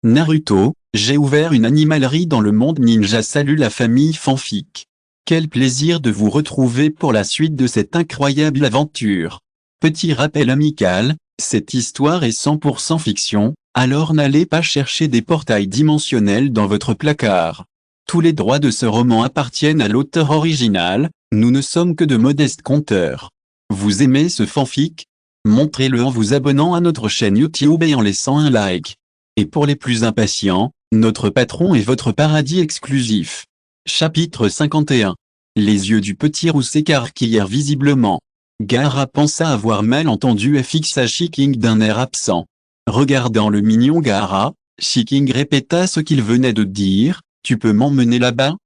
Naruto, j'ai ouvert une animalerie dans le monde ninja. Salut la famille fanfic. Quel plaisir de vous retrouver pour la suite de cette incroyable aventure. Petit rappel amical, cette histoire est 100% fiction, alors n'allez pas chercher des portails dimensionnels dans votre placard. Tous les droits de ce roman appartiennent à l'auteur original, nous ne sommes que de modestes conteurs. Vous aimez ce fanfic? Montrez-le en vous abonnant à notre chaîne YouTube et en laissant un like. Et pour les plus impatients, notre patron est votre paradis exclusif. Chapitre 51. Les yeux du petit roux s'écarquillèrent visiblement. Gaara pensa avoir mal entendu et fixa Shiking d'un air absent. Regardant le mignon Gaara, Shiking répéta ce qu'il venait de dire, « Tu peux m'emmener là-bas »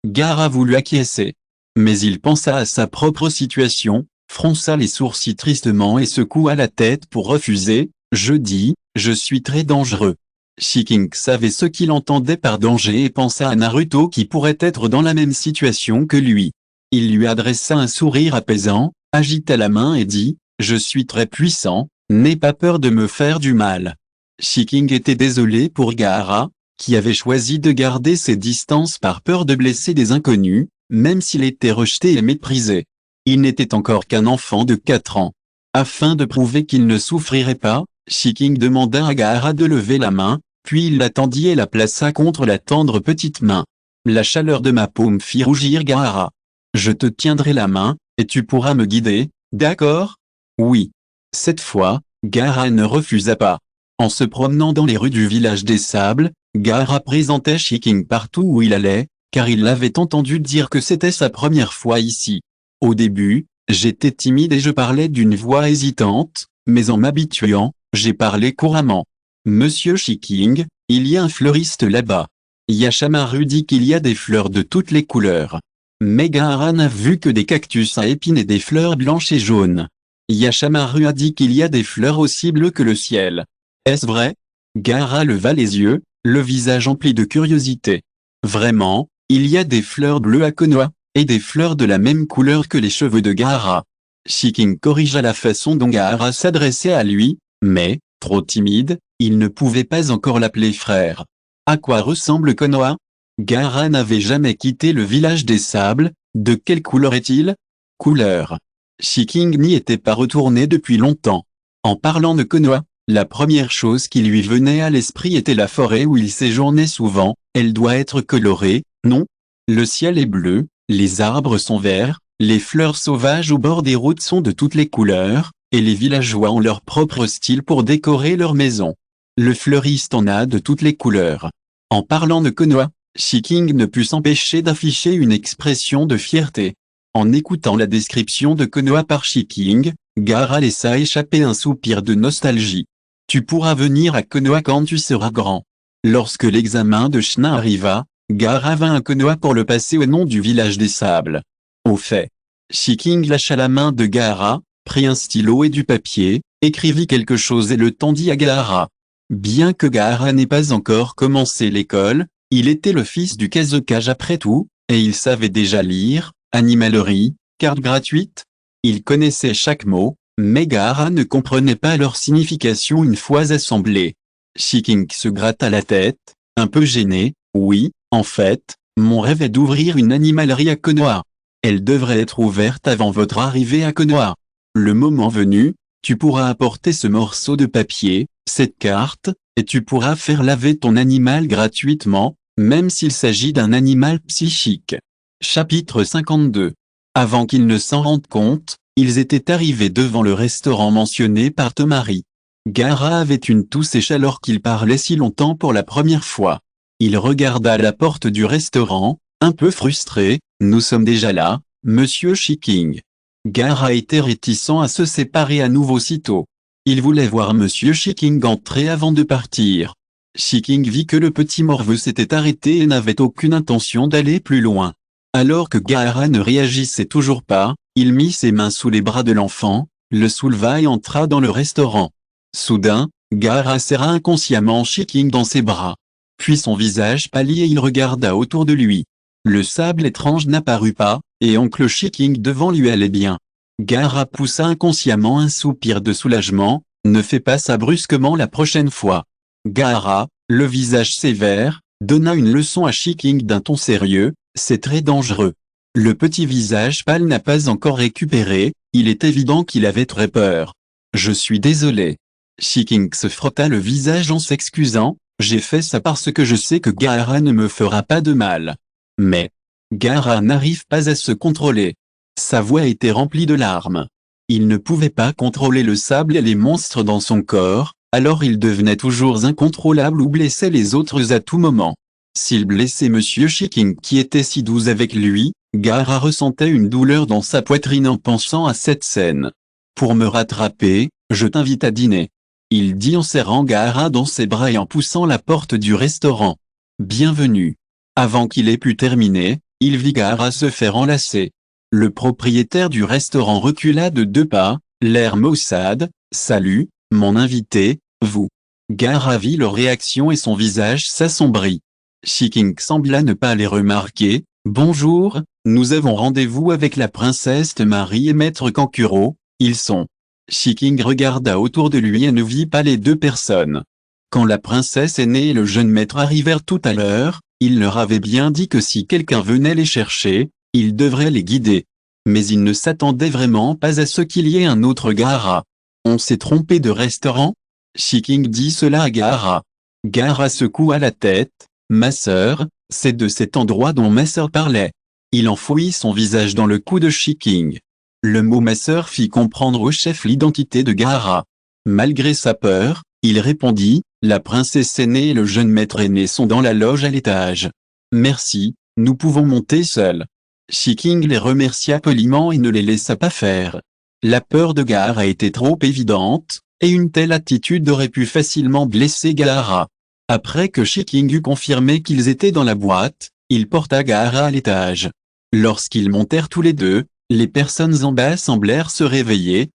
Gaara voulut acquiescer. Mais il pensa à sa propre situation, fronça les sourcils tristement et secoua la tête pour refuser, « Je dis, je suis très dangereux. » Shiking savait ce qu'il entendait par danger et pensa à Naruto qui pourrait être dans la même situation que lui. Il lui adressa un sourire apaisant, agita la main et dit, « Je suis très puissant, n'aie pas peur de me faire du mal. » Shiking était désolé pour Gaara, qui avait choisi de garder ses distances par peur de blesser des inconnus, même s'il était rejeté et méprisé. Il n'était encore qu'un enfant de 4 ans. Afin de prouver qu'il ne souffrirait pas, Shiking demanda à Gaara de lever la main, puis il l'attendit et la plaça contre la tendre petite main. La chaleur de ma paume fit rougir Gaara. « Je te tiendrai la main, et tu pourras me guider, d'accord ?» Oui. Cette fois, Gaara ne refusa pas. En se promenant dans les rues du village des sables, Gaara présentait Shiking partout où il allait, car il l'avait entendu dire que c'était sa première fois ici. Au début, j'étais timide et je parlais d'une voix hésitante, mais en m'habituant, j'ai parlé couramment. « Monsieur Shiking, il y a un fleuriste là-bas. » Yashamaru dit qu'il y a des fleurs de toutes les couleurs. Mais Gaara n'a vu que des cactus à épines et des fleurs blanches et jaunes. Yashamaru a dit qu'il y a des fleurs aussi bleues que le ciel. Est-ce vrai? Gaara leva les yeux, le visage empli de curiosité. Vraiment, il y a des fleurs bleues à Konoha, et des fleurs de la même couleur que les cheveux de Gaara. Shiking corrigea la façon dont Gaara s'adressait à lui, mais, trop timide, il ne pouvait pas encore l'appeler frère. À quoi ressemble Konoha? Gaara n'avait jamais quitté le village des sables, de quelle couleur est-il? Couleur. Shiking n'y était pas retourné depuis longtemps. En parlant de Konoha, la première chose qui lui venait à l'esprit était la forêt où il séjournait souvent, elle doit être colorée, non? Le ciel est bleu, les arbres sont verts, les fleurs sauvages au bord des routes sont de toutes les couleurs, et les villageois ont leur propre style pour décorer leur maison. Le fleuriste en a de toutes les couleurs. En parlant de Konoha, Shiking ne put s'empêcher d'afficher une expression de fierté. En écoutant la description de Konoha par Shiking, Gaara laissa échapper un soupir de nostalgie. Tu pourras venir à Konoha quand tu seras grand. Lorsque l'examen de Chunin arriva, Gaara vint à Konoha pour le passer au nom du village des sables. Au fait, Shiking lâcha la main de Gaara, prit un stylo et du papier, écrivit quelque chose et le tendit à Gaara. Bien que Gaara n'ait pas encore commencé l'école, il était le fils du Kazekage après tout, et il savait déjà lire, animalerie, carte gratuite. Il connaissait chaque mot, mais Gaara ne comprenait pas leur signification une fois assemblés. Shiking se gratta la tête, un peu gêné, oui, en fait, mon rêve est d'ouvrir une animalerie à Konoha. Elle devrait être ouverte avant votre arrivée à Konoha. Le moment venu, tu pourras apporter ce morceau de papier, cette carte, et tu pourras faire laver ton animal gratuitement, même s'il s'agit d'un animal psychique. Chapitre 52. Avant qu'ils ne s'en rendent compte, ils étaient arrivés devant le restaurant mentionné par Tomari. Gaara avait une toux sèche alors qu'il parlait si longtemps pour la première fois. Il regarda la porte du restaurant, un peu frustré, « Nous sommes déjà là, monsieur Shiking. » Gaara était réticent à se séparer à nouveau sitôt. Il voulait voir monsieur Shiking entrer avant de partir. Shiking vit que le petit morveux s'était arrêté et n'avait aucune intention d'aller plus loin. Alors que Gaara ne réagissait toujours pas, il mit ses mains sous les bras de l'enfant, le souleva et entra dans le restaurant. Soudain, Gaara serra inconsciemment Shiking dans ses bras. Puis son visage pâlit et il regarda autour de lui. Le sable étrange n'apparut pas, et oncle Shiking devant lui allait bien. Gaara poussa inconsciemment un soupir de soulagement, « Ne fais pas ça brusquement la prochaine fois. » Gaara, le visage sévère, donna une leçon à Shiking d'un ton sérieux, c'est très dangereux. Le petit visage pâle n'a pas encore récupéré, il est évident qu'il avait très peur. Je suis désolé. Shiking se frotta le visage en s'excusant, j'ai fait ça parce que je sais que Gaara ne me fera pas de mal. Mais, Gaara n'arrive pas à se contrôler. Sa voix était remplie de larmes. Il ne pouvait pas contrôler le sable et les monstres dans son corps, alors il devenait toujours incontrôlable ou blessait les autres à tout moment. S'il blessait Monsieur Shiking qui était si doux avec lui, Gaara ressentait une douleur dans sa poitrine en pensant à cette scène. Pour me rattraper, je t'invite à dîner. Il dit en serrant Gaara dans ses bras et en poussant la porte du restaurant. Bienvenue. Avant qu'il ait pu terminer, il vit Gaara se faire enlacer. Le propriétaire du restaurant recula de 2 pas, l'air maussade. Salut, mon invité, vous. Gaara vit leur réaction et son visage s'assombrit. Shiking sembla ne pas les remarquer. Bonjour, nous avons rendez-vous avec la princesse Temari et maître Kankuro, ils sont. Shiking regarda autour de lui et ne vit pas les 2 personnes. Quand la princesse aînée et le jeune maître arrivèrent tout à l'heure, il leur avait bien dit que si quelqu'un venait les chercher, il devrait les guider. Mais il ne s'attendait vraiment pas à ce qu'il y ait un autre Gaara. On s'est trompé de restaurant? Shiking dit cela à Gaara. Gaara secoua la tête. Ma sœur, c'est de cet endroit dont ma sœur parlait. Il enfouit son visage dans le cou de Shiking. Le mot ma sœur fit comprendre au chef l'identité de Gaara. Malgré sa peur, il répondit, la princesse aînée et le jeune maître aîné sont dans la loge à l'étage. Merci, nous pouvons monter seuls. Shiking les remercia poliment et ne les laissa pas faire. La peur de Gaara était trop évidente, et une telle attitude aurait pu facilement blesser Gaara. Après que Shiking eut confirmé qu'ils étaient dans la boîte, il porta Gaara à l'étage. Lorsqu'ils montèrent tous les deux, les personnes en bas semblèrent se réveiller.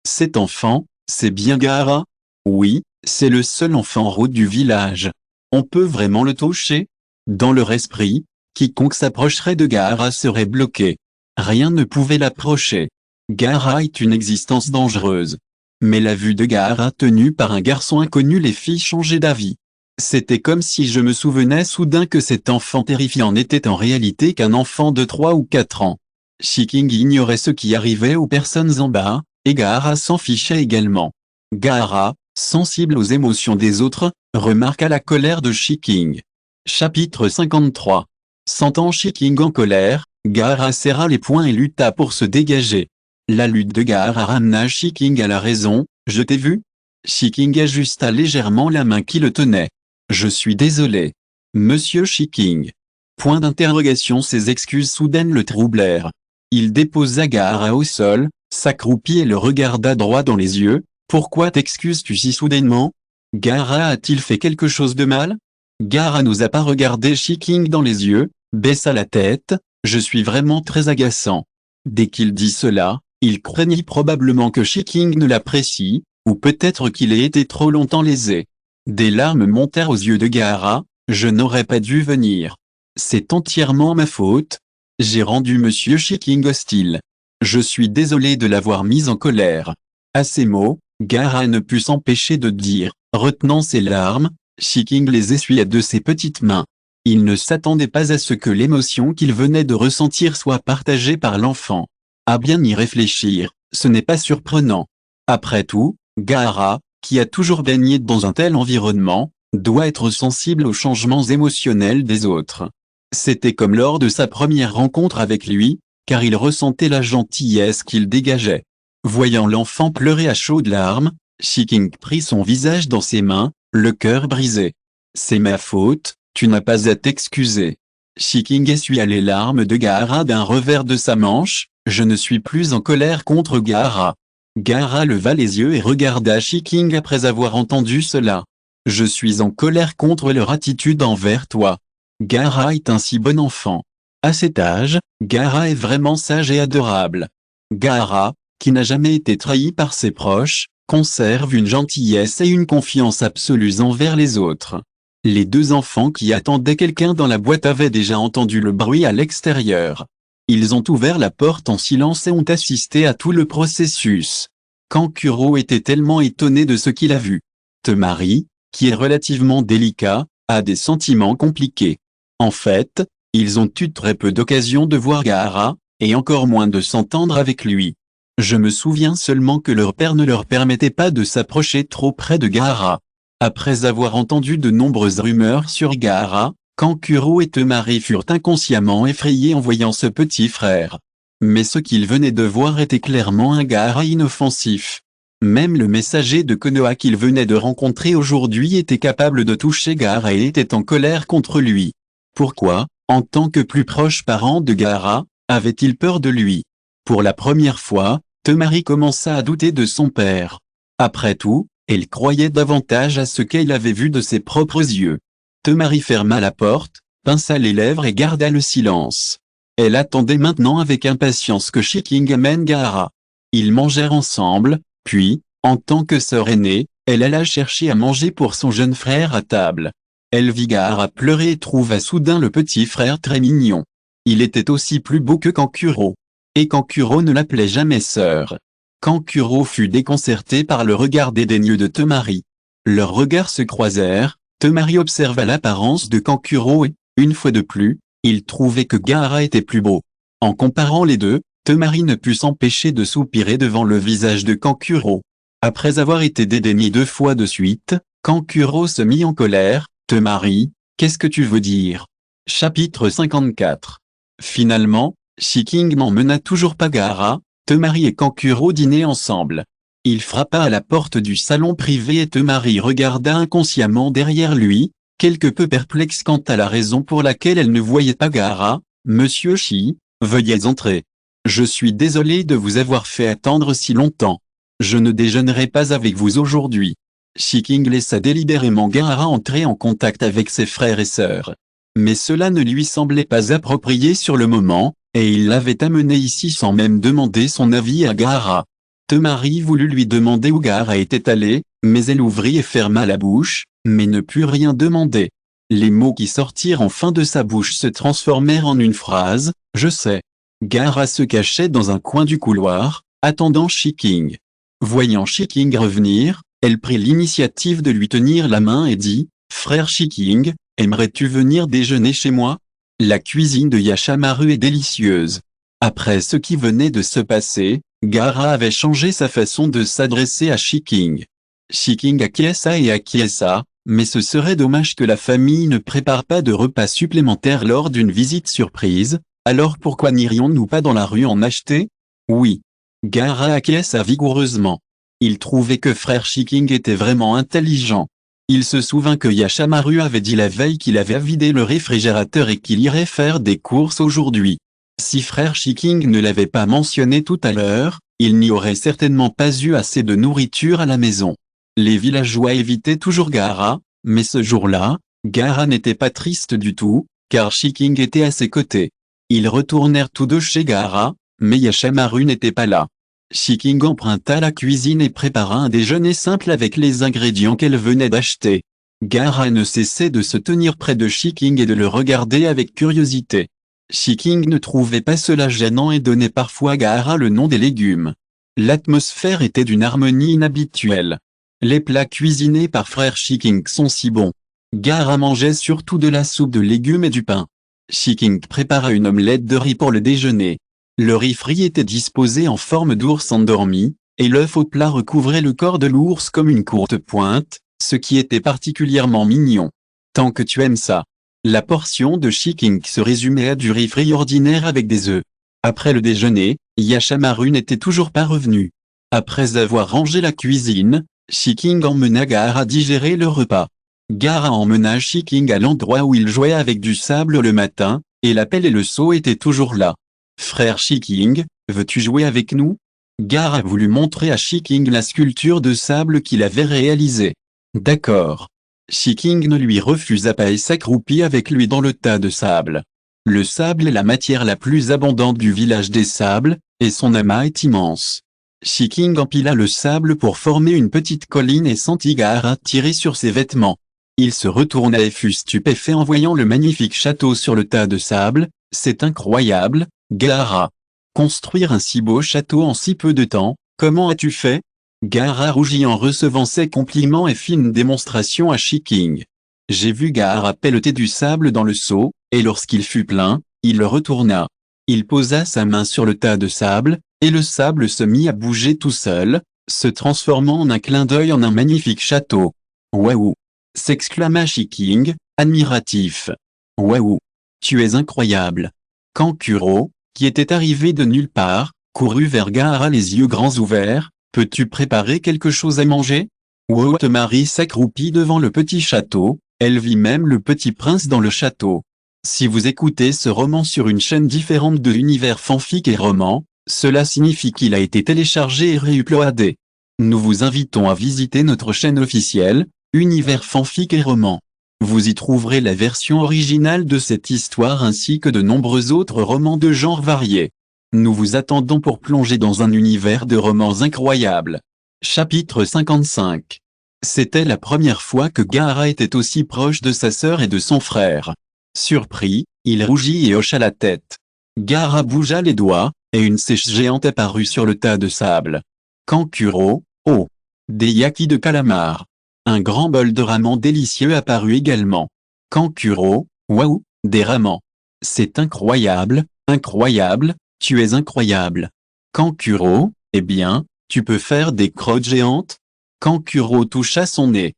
Cet enfant, c'est bien Gaara? Oui, c'est le seul enfant route du village. On peut vraiment le toucher? Dans leur esprit, quiconque s'approcherait de Gaara serait bloqué. Rien ne pouvait l'approcher. Gaara est une existence dangereuse. Mais la vue de Gaara tenue par un garçon inconnu les fit changer d'avis. C'était comme si je me souvenais soudain que cet enfant terrifiant n'était en réalité qu'un enfant de 3 ou 4 ans. Shiking ignorait ce qui arrivait aux personnes en bas, et Gaara s'en fichait également. Gaara, sensible aux émotions des autres, remarqua la colère de Shiking. Chapitre 53. Sentant Shiking en colère, Gaara serra les poings et lutta pour se dégager. La lutte de Gaara ramena Shiking à la raison. Je t'ai vu? Shiking ajusta légèrement la main qui le tenait. Je suis désolé. Monsieur Shiking. Point d'interrogation. Ces excuses soudaines le troublèrent. Il déposa Gaara au sol, s'accroupit et le regarda droit dans les yeux. Pourquoi t'excuses-tu si soudainement? Gaara a-t-il fait quelque chose de mal? Gaara n'osa pas regarder Shiking dans les yeux, baissa la tête. Je suis vraiment très agaçant. Dès qu'il dit cela, il craignit probablement que Shiking ne l'apprécie, ou peut-être qu'il ait été trop longtemps lésé. Des larmes montèrent aux yeux de Gaara. Je n'aurais pas dû venir. C'est entièrement ma faute. J'ai rendu Monsieur Shiking hostile. Je suis désolé de l'avoir mis en colère. À ces mots, Gaara ne put s'empêcher de dire, retenant ses larmes. Shiking les essuya de ses petites mains. Il ne s'attendait pas à ce que l'émotion qu'il venait de ressentir soit partagée par l'enfant. À bien y réfléchir, ce n'est pas surprenant. Après tout, Gaara, qui a toujours baigné dans un tel environnement, doit être sensible aux changements émotionnels des autres. C'était comme lors de sa première rencontre avec lui, car il ressentait la gentillesse qu'il dégageait. Voyant l'enfant pleurer à chaudes larmes, Shiking prit son visage dans ses mains, le cœur brisé. C'est ma faute, tu n'as pas à t'excuser. Shiking essuya les larmes de Gaara d'un revers de sa manche. Je ne suis plus en colère contre Gaara. Gaara leva les yeux et regarda Shiking après avoir entendu cela. Je suis en colère contre leur attitude envers toi. Gaara est un si bon enfant. À cet âge, Gaara est vraiment sage et adorable. Gaara, qui n'a jamais été trahi par ses proches, conserve une gentillesse et une confiance absolue envers les autres. Les 2 enfants qui attendaient quelqu'un dans la boîte avaient déjà entendu le bruit à l'extérieur. Ils ont ouvert la porte en silence et ont assisté à tout le processus. Kankuro était tellement étonné de ce qu'il a vu. Temari, qui est relativement délicat, a des sentiments compliqués. En fait, ils ont eu très peu d'occasions de voir Gaara, et encore moins de s'entendre avec lui. Je me souviens seulement que leur père ne leur permettait pas de s'approcher trop près de Gaara. Après avoir entendu de nombreuses rumeurs sur Gaara, Kankuro et Temari furent inconsciemment effrayés en voyant ce petit frère. Mais ce qu'ils venaient de voir était clairement un Gaara inoffensif. Même le messager de Konoha qu'ils venaient de rencontrer aujourd'hui était capable de toucher Gaara et était en colère contre lui. Pourquoi, en tant que plus proche parent de Gaara, avait-il peur de lui? Pour la première fois, Temari commença à douter de son père. Après tout, elle croyait davantage à ce qu'elle avait vu de ses propres yeux. Temari ferma la porte, pinça les lèvres et garda le silence. Elle attendait maintenant avec impatience que Shiking amène Gaara. Ils mangèrent ensemble, puis, en tant que sœur aînée, elle alla chercher à manger pour son jeune frère à table. Elle vit Gaara pleurer et trouva soudain le petit frère très mignon. Il était aussi plus beau que Kankuro. Et Kankuro ne l'appelait jamais sœur. Kankuro fut déconcerté par le regard dédaigneux de Temari. Leurs regards se croisèrent, Temari observa l'apparence de Kankuro et, une fois de plus, il trouvait que Gaara était plus beau. En comparant les deux, Temari ne put s'empêcher de soupirer devant le visage de Kankuro. Après avoir été dédaigné 2 fois de suite, Kankuro se mit en colère. « Temari, qu'est-ce que tu veux dire ?» Chapitre 54. Finalement, Shiking n'emmena toujours pas Gaara. Temari et Kankuro dînaient ensemble. Il frappa à la porte du salon privé et Temari regarda inconsciemment derrière lui, quelque peu perplexe quant à la raison pour laquelle elle ne voyait pas Gaara. « Monsieur Shi, veuillez entrer. Je suis désolé de vous avoir fait attendre si longtemps. Je ne déjeunerai pas avec vous aujourd'hui. » Shiking laissa délibérément Gaara entrer en contact avec ses frères et sœurs. Mais cela ne lui semblait pas approprié sur le moment, et il l'avait amené ici sans même demander son avis à Gaara. Temari voulut lui demander où Gaara était allé, mais elle ouvrit et ferma la bouche, mais ne put rien demander. Les mots qui sortirent enfin de sa bouche se transformèrent en une phrase, « Je sais ». Gaara se cachait dans un coin du couloir, attendant Shiking. Voyant Shiking revenir, elle prit l'initiative de lui tenir la main et dit, « Frère Shiking, aimerais-tu venir déjeuner chez moi? La cuisine de Yashamaru est délicieuse. » Après ce qui venait de se passer, Gaara avait changé sa façon de s'adresser à Shiking. Shiking acquiesça, mais ce serait dommage que la famille ne prépare pas de repas supplémentaires lors d'une visite surprise, alors pourquoi n'irions-nous pas dans la rue en acheter? Oui. Gaara acquiesça vigoureusement. Il trouvait que frère Shiking était vraiment intelligent. Il se souvint que Yashamaru avait dit la veille qu'il avait vidé le réfrigérateur et qu'il irait faire des courses aujourd'hui. Si frère Shiking ne l'avait pas mentionné tout à l'heure, il n'y aurait certainement pas eu assez de nourriture à la maison. Les villageois évitaient toujours Gaara, mais ce jour-là, Gaara n'était pas triste du tout, car Shiking était à ses côtés. Ils retournèrent tous deux chez Gaara, mais Yashamaru n'était pas là. Shiking emprunta la cuisine et prépara un déjeuner simple avec les ingrédients qu'elle venait d'acheter. Gaara ne cessait de se tenir près de Shiking et de le regarder avec curiosité. Shiking ne trouvait pas cela gênant et donnait parfois à Gaara le nom des légumes. L'atmosphère était d'une harmonie inhabituelle. Les plats cuisinés par frère Shiking sont si bons. Gaara mangeait surtout de la soupe de légumes et du pain. Shiking prépara une omelette de riz pour le déjeuner. Le riz frit était disposé en forme d'ours endormi, et l'œuf au plat recouvrait le corps de l'ours comme une courte pointe, ce qui était particulièrement mignon. Tant que tu aimes ça. La portion de Shiking se résumait à du riz frit ordinaire avec des œufs. Après le déjeuner, Yashamaru n'était toujours pas revenu. Après avoir rangé la cuisine, Shiking emmena Gaara digérer le repas. Gaara emmena Shiking à l'endroit où il jouait avec du sable le matin, et la pelle et le seau étaient toujours là. « Frère Shiking, veux-tu jouer avec nous ?» Gaara voulut montrer à Shiking la sculpture de sable qu'il avait réalisée. « D'accord. » Shiking ne lui refusa pas et s'accroupit avec lui dans le tas de sable. Le sable est la matière la plus abondante du village des sables, et son amas est immense. Shiking empila le sable pour former une petite colline et sentit Gaara tirer sur ses vêtements. Il se retourna et fut stupéfait en voyant le magnifique château sur le tas de sable. « C'est incroyable, Gaara. Construire un si beau château en si peu de temps, comment as-tu fait ?» Gaara rougit en recevant ces compliments et fit une démonstration à Shiking. J'ai vu Gaara pelleter du sable dans le seau, et lorsqu'il fut plein, il le retourna. Il posa sa main sur le tas de sable, et le sable se mit à bouger tout seul, se transformant en un clin d'œil en un magnifique château. Waouh! S'exclama Shiking, admiratif. Waouh! Tu es incroyable. Kankuro, qui était arrivé de nulle part, courut vers Gaara les yeux grands ouverts. Peux-tu préparer quelque chose à manger? Wow! Temari s'accroupit devant le petit château, elle vit même le petit prince dans le château. Si vous écoutez ce roman sur une chaîne différente de Univers Fanfic et Roman, cela signifie qu'il a été téléchargé et réuploadé. Nous vous invitons à visiter notre chaîne officielle, Univers Fanfic et Roman. Vous y trouverez la version originale de cette histoire ainsi que de nombreux autres romans de genres variés. Nous vous attendons pour plonger dans un univers de romans incroyables. Chapitre 55. C'était la première fois que Gaara était aussi proche de sa sœur et de son frère. Surpris, il rougit et hocha la tête. Gaara bougea les doigts, et une sèche géante apparut sur le tas de sable. Kankuro, oh! Des yakis de calamar. Un grand bol de ramen délicieux apparut également. Kankuro, waouh! Des ramens. C'est incroyable, incroyable, tu es incroyable. Kankuro, eh bien, tu peux faire des crottes géantes? Kankuro toucha son nez.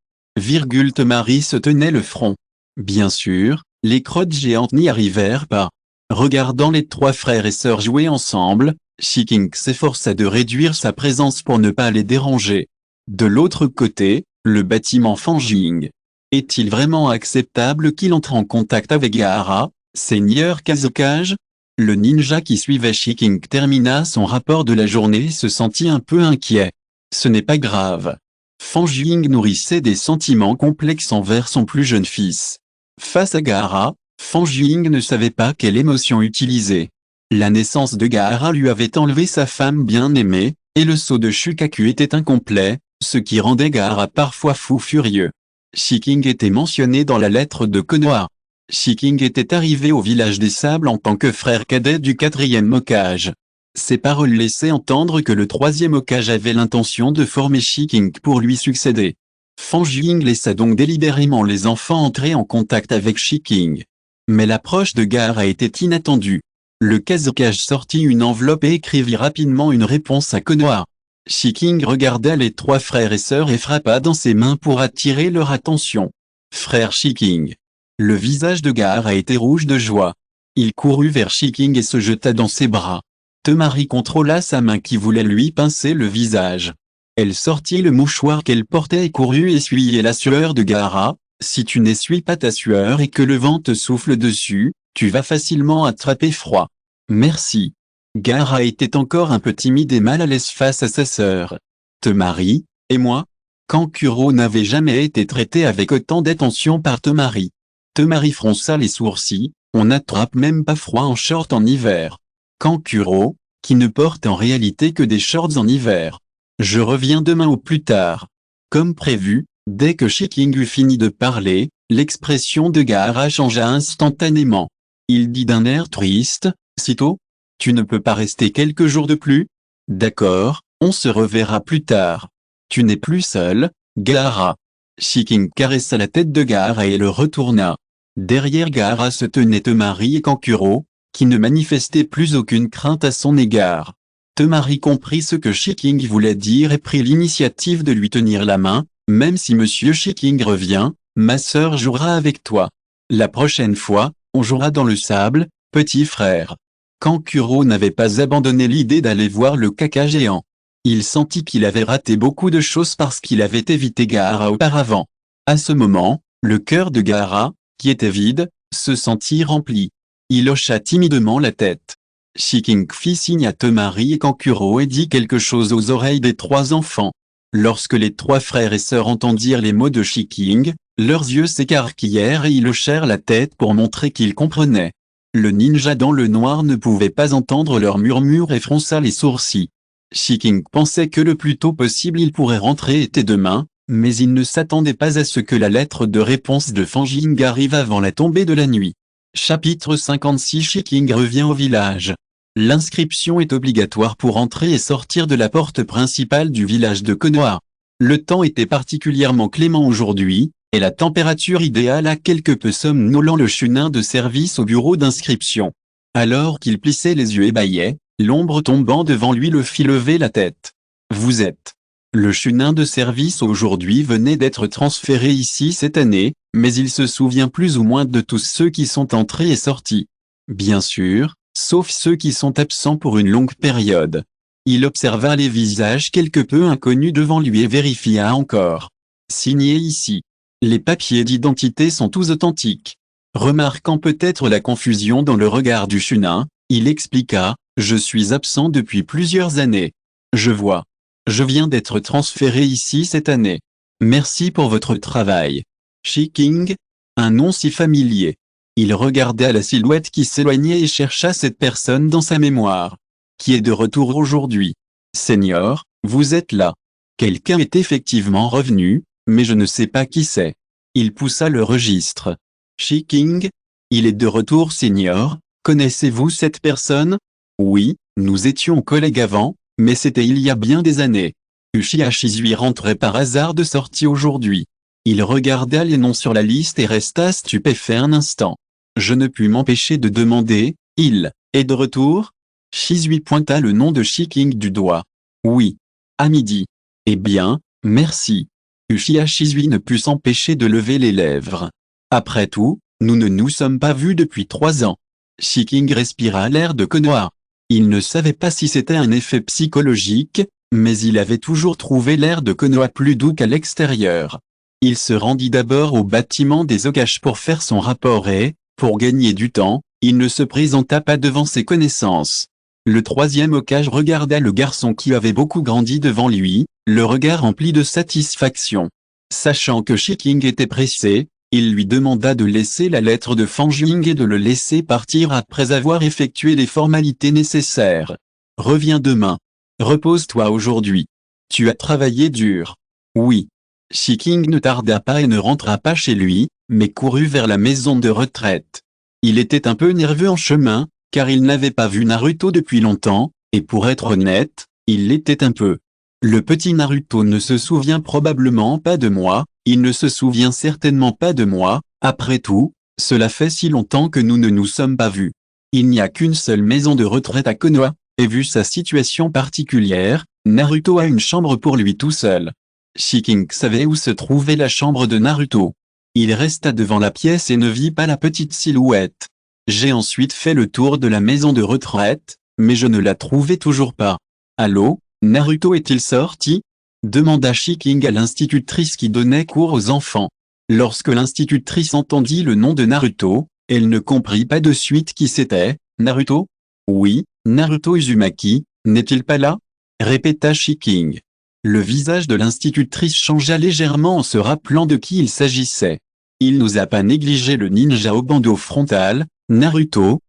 Temari se tenait le front. Bien sûr, les crottes géantes n'y arrivèrent pas. Regardant les trois frères et sœurs jouer ensemble, Shiking s'efforça de réduire sa présence pour ne pas les déranger. De l'autre côté, le bâtiment Fanjing. Est-il vraiment acceptable qu'il entre en contact avec Gaara, Seigneur Kazekage? Le ninja qui suivait Shiking termina son rapport de la journée et se sentit un peu inquiet. Ce n'est pas grave. Fanjing nourrissait des sentiments complexes envers son plus jeune fils. Face à Gaara, Fanjing ne savait pas quelle émotion utiliser. La naissance de Gaara lui avait enlevé sa femme bien-aimée, et le sceau de Shukaku était incomplet, ce qui rendait Gaara parfois fou furieux. Shiking était mentionné dans la lettre de Konoha. Shiking était arrivé au village des sables en tant que frère cadet du 4e Hokage. Ces paroles laissaient entendre que le 3e Hokage avait l'intention de former Shiking pour lui succéder. Fanjing laissa donc délibérément les enfants entrer en contact avec Shiking. Mais l'approche de Gaara était inattendue. Le Kazekage sortit une enveloppe et écrivit rapidement une réponse à Konoha. Shiking regarda les trois frères et sœurs et frappa dans ses mains pour attirer leur attention. Frère Shiking. Le visage de Gaara était rouge de joie. Il courut vers Shiking et se jeta dans ses bras. Temari contrôla sa main qui voulait lui pincer le visage. Elle sortit le mouchoir qu'elle portait et courut essuyer la sueur de Gaara. Si tu n'essuies pas ta sueur et que le vent te souffle dessus, tu vas facilement attraper froid. Merci. Gaara était encore un peu timide et mal à l'aise face à sa sœur. Temari, et moi? Kankuro n'avait jamais été traité avec autant d'attention par Temari. Temari fronça les sourcils, on n'attrape même pas froid en short en hiver. Kankuro, qui ne porte en réalité que des shorts en hiver. Je reviens demain ou plus tard. Comme prévu, dès que Shiking eut fini de parler, l'expression de Gaara changea instantanément. Il dit d'un air triste, sitôt? Tu ne peux pas rester quelques jours de plus? D'accord, on se reverra plus tard. Tu n'es plus seul, Gaara. Shiking caressa la tête de Gaara et le retourna. Derrière Gaara se tenaient Temari et Kankuro, qui ne manifestaient plus aucune crainte à son égard. Temari comprit ce que Shiking voulait dire et prit l'initiative de lui tenir la main. Même si Monsieur Shiking revient, ma sœur jouera avec toi. La prochaine fois, on jouera dans le sable, petit frère. Kankuro n'avait pas abandonné l'idée d'aller voir le caca géant. Il sentit qu'il avait raté beaucoup de choses parce qu'il avait évité Gaara auparavant. À ce moment, le cœur de Gaara, qui était vide, se sentit rempli. Il hocha timidement la tête. Shiking fit signe à Temari et Kankuro et dit quelque chose aux oreilles des trois enfants. Lorsque les trois frères et sœurs entendirent les mots de Shiking, leurs yeux s'écarquillèrent et ils hochèrent la tête pour montrer qu'ils comprenaient. Le ninja dans le noir ne pouvait pas entendre leurs murmures et fronça les sourcils. Shiking pensait que le plus tôt possible il pourrait rentrer était demain, mais il ne s'attendait pas à ce que la lettre de réponse de Fanjing arrive avant la tombée de la nuit. Chapitre 56. Shiking revient au village. L'inscription est obligatoire pour entrer et sortir de la porte principale du village de Konoha. Le temps était particulièrement clément aujourd'hui, et la température idéale a quelque peu somnolent le chunin de service au bureau d'inscription. Alors qu'il plissait les yeux et bâillait, l'ombre tombant devant lui le fit lever la tête. « Vous êtes… » Le chunin de service aujourd'hui venait d'être transféré ici cette année, mais il se souvient plus ou moins de tous ceux qui sont entrés et sortis. Bien sûr, sauf ceux qui sont absents pour une longue période. Il observa les visages quelque peu inconnus devant lui et vérifia encore. Signé ici. Les papiers d'identité sont tous authentiques. Remarquant peut-être la confusion dans le regard du chunin, il expliqua, « Je suis absent depuis plusieurs années. Je vois. Je viens d'être transféré ici cette année. Merci pour votre travail. Shiking ?» Un nom si familier. Il regarda la silhouette qui s'éloignait et chercha cette personne dans sa mémoire. Qui est de retour aujourd'hui. Seigneur, vous êtes là. Quelqu'un est effectivement revenu, mais je ne sais pas qui c'est. Il poussa le registre. Shiking? Il est de retour, Seigneur. Connaissez-vous cette personne? Oui, nous étions collègues avant, mais c'était il y a bien des années. Uchiha Shizui rentrait par hasard de sortie aujourd'hui. Il regarda les noms sur la liste et resta stupéfait un instant. Je ne pus m'empêcher de demander, il est de retour? Shizui pointa le nom de Shiking du doigt. Oui. À midi. Eh bien, merci. Uchiha Shizui ne put s'empêcher de lever les lèvres. Après tout, nous ne nous sommes pas vus depuis 3 ans. Shiking respira l'air de Konoha. Il ne savait pas si c'était un effet psychologique, mais il avait toujours trouvé l'air de Konoha plus doux qu'à l'extérieur. Il se rendit d'abord au bâtiment des Okages pour faire son rapport et, pour gagner du temps, il ne se présenta pas devant ses connaissances. Le 3e Okage regarda le garçon qui avait beaucoup grandi devant lui, le regard rempli de satisfaction. Sachant que Shiking était pressé, il lui demanda de laisser la lettre de Fanjing et de le laisser partir après avoir effectué les formalités nécessaires. Reviens demain. Repose-toi aujourd'hui. Tu as travaillé dur. Oui. Shiking ne tarda pas et ne rentra pas chez lui, mais courut vers la maison de retraite. Il était un peu nerveux en chemin, car il n'avait pas vu Naruto depuis longtemps, et pour être honnête, il l'était un peu. Le petit Naruto ne se souvient probablement pas de moi, il ne se souvient certainement pas de moi, après tout, cela fait si longtemps que nous ne nous sommes pas vus. Il n'y a qu'une seule maison de retraite à Konoha, et vu sa situation particulière, Naruto a une chambre pour lui tout seul. Shiking savait où se trouvait la chambre de Naruto. Il resta devant la pièce et ne vit pas la petite silhouette. J'ai ensuite fait le tour de la maison de retraite, mais je ne la trouvais toujours pas. Allô, Naruto est-il sorti? Demanda Shiking à l'institutrice qui donnait cours aux enfants. Lorsque l'institutrice entendit le nom de Naruto, elle ne comprit pas de suite qui c'était. Naruto? Oui, Naruto Uzumaki, n'est-il pas là? Répéta Shiking. Le visage de l'institutrice changea légèrement en se rappelant de qui il s'agissait. Il n'osa pas négliger le ninja au bandeau frontal. Naruto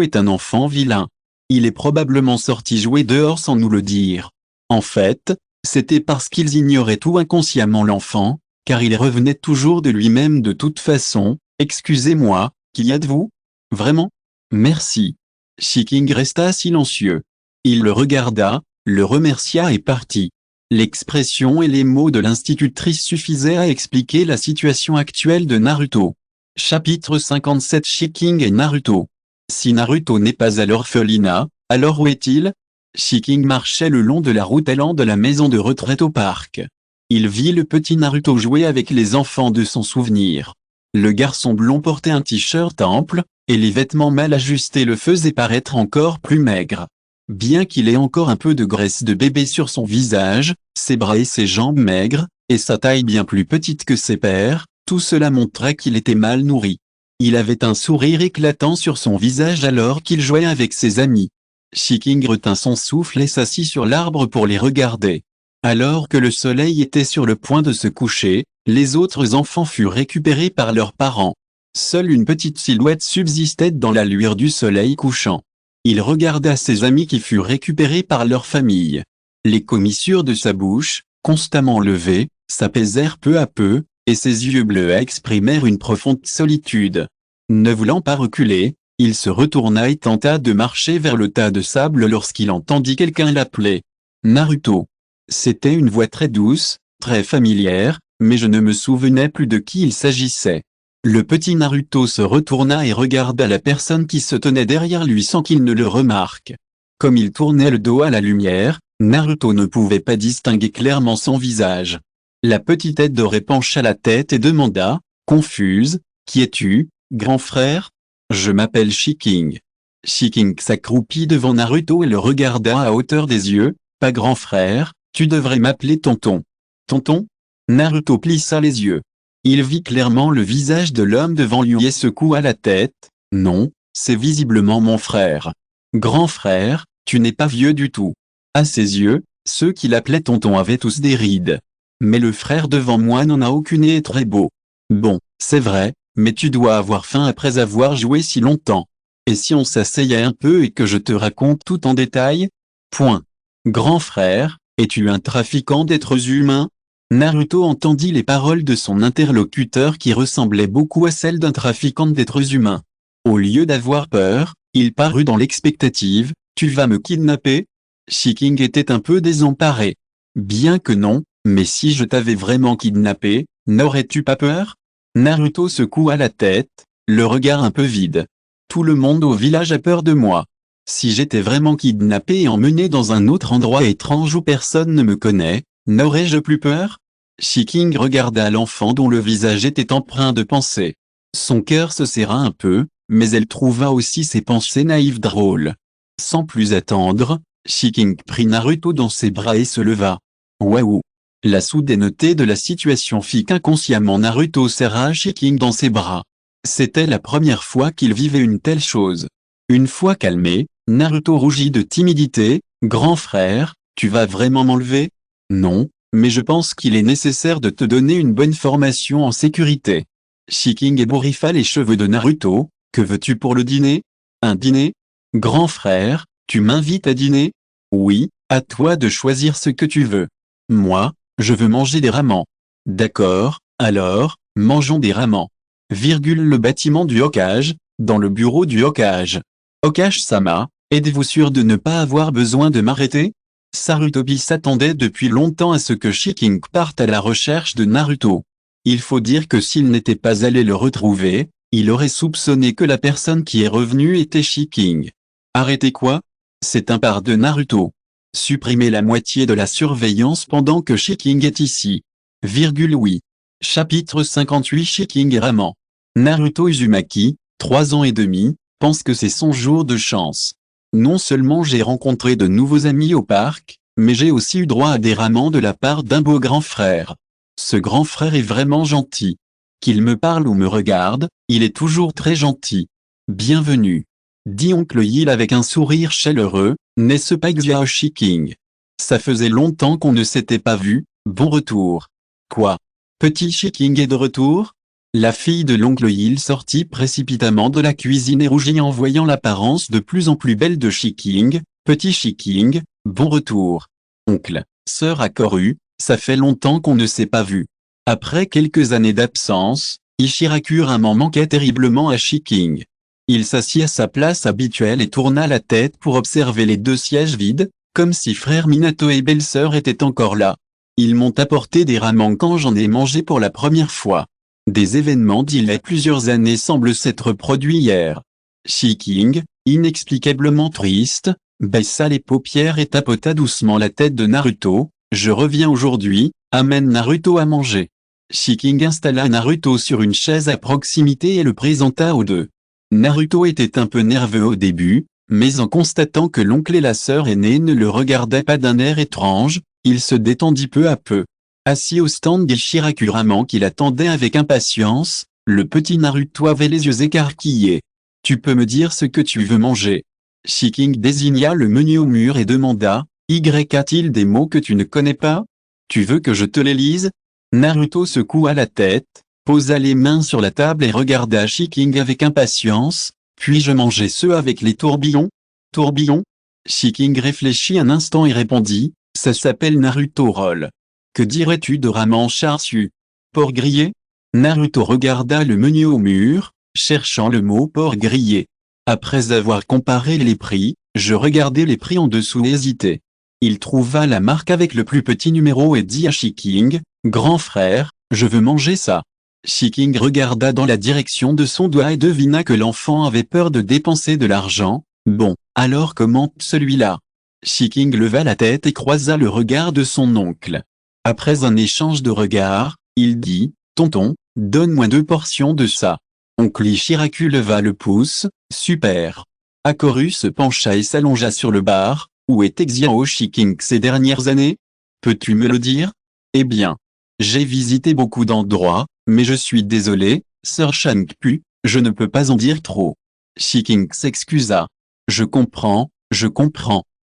est un enfant vilain. Il est probablement sorti jouer dehors sans nous le dire. En fait, c'était parce qu'ils ignoraient tout inconsciemment l'enfant, car il revenait toujours de lui-même de toute façon. Excusez-moi, qu'y êtes-vous? Vraiment? Merci. Shiking resta silencieux. Il le regarda, le remercia et partit. L'expression et les mots de l'institutrice suffisaient à expliquer la situation actuelle de Naruto. Chapitre 57 Shiking et Naruto. Si Naruto n'est pas à l'orphelinat, alors où est-il? Shiking marchait le long de la route allant de la maison de retraite au parc. Il vit le petit Naruto jouer avec les enfants de son souvenir. Le garçon blond portait un t-shirt ample, et les vêtements mal ajustés le faisaient paraître encore plus maigre. Bien qu'il ait encore un peu de graisse de bébé sur son visage, ses bras et ses jambes maigres, et sa taille bien plus petite que ses pairs, tout cela montrait qu'il était mal nourri. Il avait un sourire éclatant sur son visage alors qu'il jouait avec ses amis. Shiking retint son souffle et s'assit sur l'arbre pour les regarder. Alors que le soleil était sur le point de se coucher, les autres enfants furent récupérés par leurs parents. Seule une petite silhouette subsistait dans la lueur du soleil couchant. Il regarda ses amis qui furent récupérés par leur famille. Les commissures de sa bouche, constamment levées, s'apaisèrent peu à peu, et ses yeux bleus exprimèrent une profonde solitude. Ne voulant pas reculer, Il se retourna et tenta de marcher vers le tas de sable lorsqu'il entendit quelqu'un l'appeler. Naruto. C'était une voix très douce, très familière, mais je ne me souvenais plus de qui il s'agissait. Le petit Naruto se retourna et regarda la personne qui se tenait derrière lui sans qu'il ne le remarque. Comme il tournait le dos à la lumière, Naruto ne pouvait pas distinguer clairement son visage. La petite Edoré pencha la tête et demanda, confuse, « Qui es-tu, grand frère ?»« Je m'appelle Shiking. » Shiking s'accroupit devant Naruto et le regarda à hauteur des yeux, « Pas grand frère, tu devrais m'appeler tonton. »« Tonton ?» Naruto plissa les yeux. Il vit clairement le visage de l'homme devant lui et secoua la tête, « Non, c'est visiblement mon frère. »« Grand frère, tu n'es pas vieux du tout. » À ses yeux, ceux qui l'appelaient tonton avaient tous des rides. Mais le frère devant moi n'en a aucune et est très beau. Bon, c'est vrai, mais tu dois avoir faim après avoir joué si longtemps. Et si on s'asseyait un peu et que je te raconte tout en détail? Point. Grand frère, es-tu un trafiquant d'êtres humains? Naruto entendit les paroles de son interlocuteur qui ressemblaient beaucoup à celles d'un trafiquant d'êtres humains. Au lieu d'avoir peur, il parut dans l'expectative, « Tu vas me kidnapper ?» Shiking était un peu désemparé. Bien que non, mais si je t'avais vraiment kidnappé, n'aurais-tu pas peur? Naruto secoua la tête, le regard un peu vide. Tout le monde au village a peur de moi. Si j'étais vraiment kidnappé et emmené dans un autre endroit étrange où personne ne me connaît, n'aurais-je plus peur? Shiking regarda l'enfant dont le visage était empreint de pensée. Son cœur se serra un peu, mais elle trouva aussi ses pensées naïves drôles. Sans plus attendre, Shiking prit Naruto dans ses bras et se leva. Waouh! La soudaineté de la situation fit qu'inconsciemment Naruto serra Shiking dans ses bras. C'était la première fois qu'il vivait une telle chose. Une fois calmé, Naruto rougit de timidité, « Grand frère, tu vas vraiment m'enlever? » Non, mais je pense qu'il est nécessaire de te donner une bonne formation en sécurité. Shiking ébouriffa les cheveux de Naruto, « Que veux-tu pour le dîner? Un dîner? Grand frère, tu m'invites à dîner? Oui, à toi de choisir ce que tu veux. Moi, je veux manger des ramens. D'accord, alors, mangeons des ramens. Le bâtiment du Hokage, dans le bureau du Hokage. Hokage-sama, êtes-vous sûr de ne pas avoir besoin de m'arrêter? Sarutobi s'attendait depuis longtemps à ce que Shiking parte à la recherche de Naruto. Il faut dire que s'il n'était pas allé le retrouver, il aurait soupçonné que la personne qui est revenue était Shiking. Arrêtez quoi? C'est un part de Naruto. Supprimer la moitié de la surveillance pendant que Shiking est ici. Oui. Chapitre 58 Shiking et Ramen. Naruto Uzumaki, 3 ans et demi, pense que c'est son jour de chance. Non seulement j'ai rencontré de nouveaux amis au parc, mais j'ai aussi eu droit à des ramens de la part d'un beau grand frère. Ce grand frère est vraiment gentil. Qu'il me parle ou me regarde, il est toujours très gentil. Bienvenue. Dit oncle Yil avec un sourire chaleureux, n'est-ce pas Xiao Shiking? Ça faisait longtemps qu'on ne s'était pas vu, bon retour. Quoi? Petit Shiking est de retour? La fille de l'oncle Yil sortit précipitamment de la cuisine et rougit en voyant l'apparence de plus en plus belle de Shiking. Petit Shiking, bon retour. Oncle, sœur accourue, ça fait longtemps qu'on ne s'est pas vu. Après quelques années d'absence, Ichiraku Ramen manquait terriblement à Shiking. Il s'assit à sa place habituelle et tourna la tête pour observer les deux sièges vides, comme si frère Minato et belle-sœur étaient encore là. Ils m'ont apporté des ramen quand j'en ai mangé pour la première fois. Des événements d'il y a plusieurs années semblent s'être produits hier. Shiking, inexplicablement triste, baissa les paupières et tapota doucement la tête de Naruto. Je reviens aujourd'hui, amène Naruto à manger. Shiking installa Naruto sur une chaise à proximité et le présenta aux deux. Naruto était un peu nerveux au début, mais en constatant que l'oncle et la sœur aînée ne le regardaient pas d'un air étrange, il se détendit peu à peu. Assis au stand d'Ichiraku Ramen qu'il attendait avec impatience, le petit Naruto avait les yeux écarquillés. « Tu peux me dire ce que tu veux manger ?» Shiking désigna le menu au mur et demanda, « Y a-t-il des mots que tu ne connais pas? Tu veux que je te les lise ?» Naruto secoua la tête, posa les mains sur la table et regarda Shiking avec impatience. « Puis-je manger ceux avec les tourbillons? » Tourbillons? Shiking réfléchit un instant et répondit, « Ça s'appelle Naruto Roll. Que dirais-tu de ramen char-siu? Porc grillé? » Naruto regarda le menu au mur, cherchant le mot porc grillé. Après avoir comparé les prix, je regardai les prix en dessous et hésitais. Il trouva la marque avec le plus petit numéro et dit à Shiking, « Grand frère, je veux manger ça. » Shiking regarda dans la direction de son doigt et devina que l'enfant avait peur de dépenser de l'argent. « Bon, alors commente celui-là. » Shiking leva la tête et croisa le regard de son oncle. Après un échange de regards, il dit, « Tonton, donne-moi 2 portions de ça. » Oncle Ichiraku leva le pouce, « Super. » Akoru se pencha et s'allongea sur le bar. « Où était Xiao Shiking ces dernières années? Peux-tu me le dire? » Eh bien, j'ai visité beaucoup d'endroits, mais je suis désolé, Sir Shangpu, je ne peux pas en dire trop. Shiking s'excusa. Je comprends.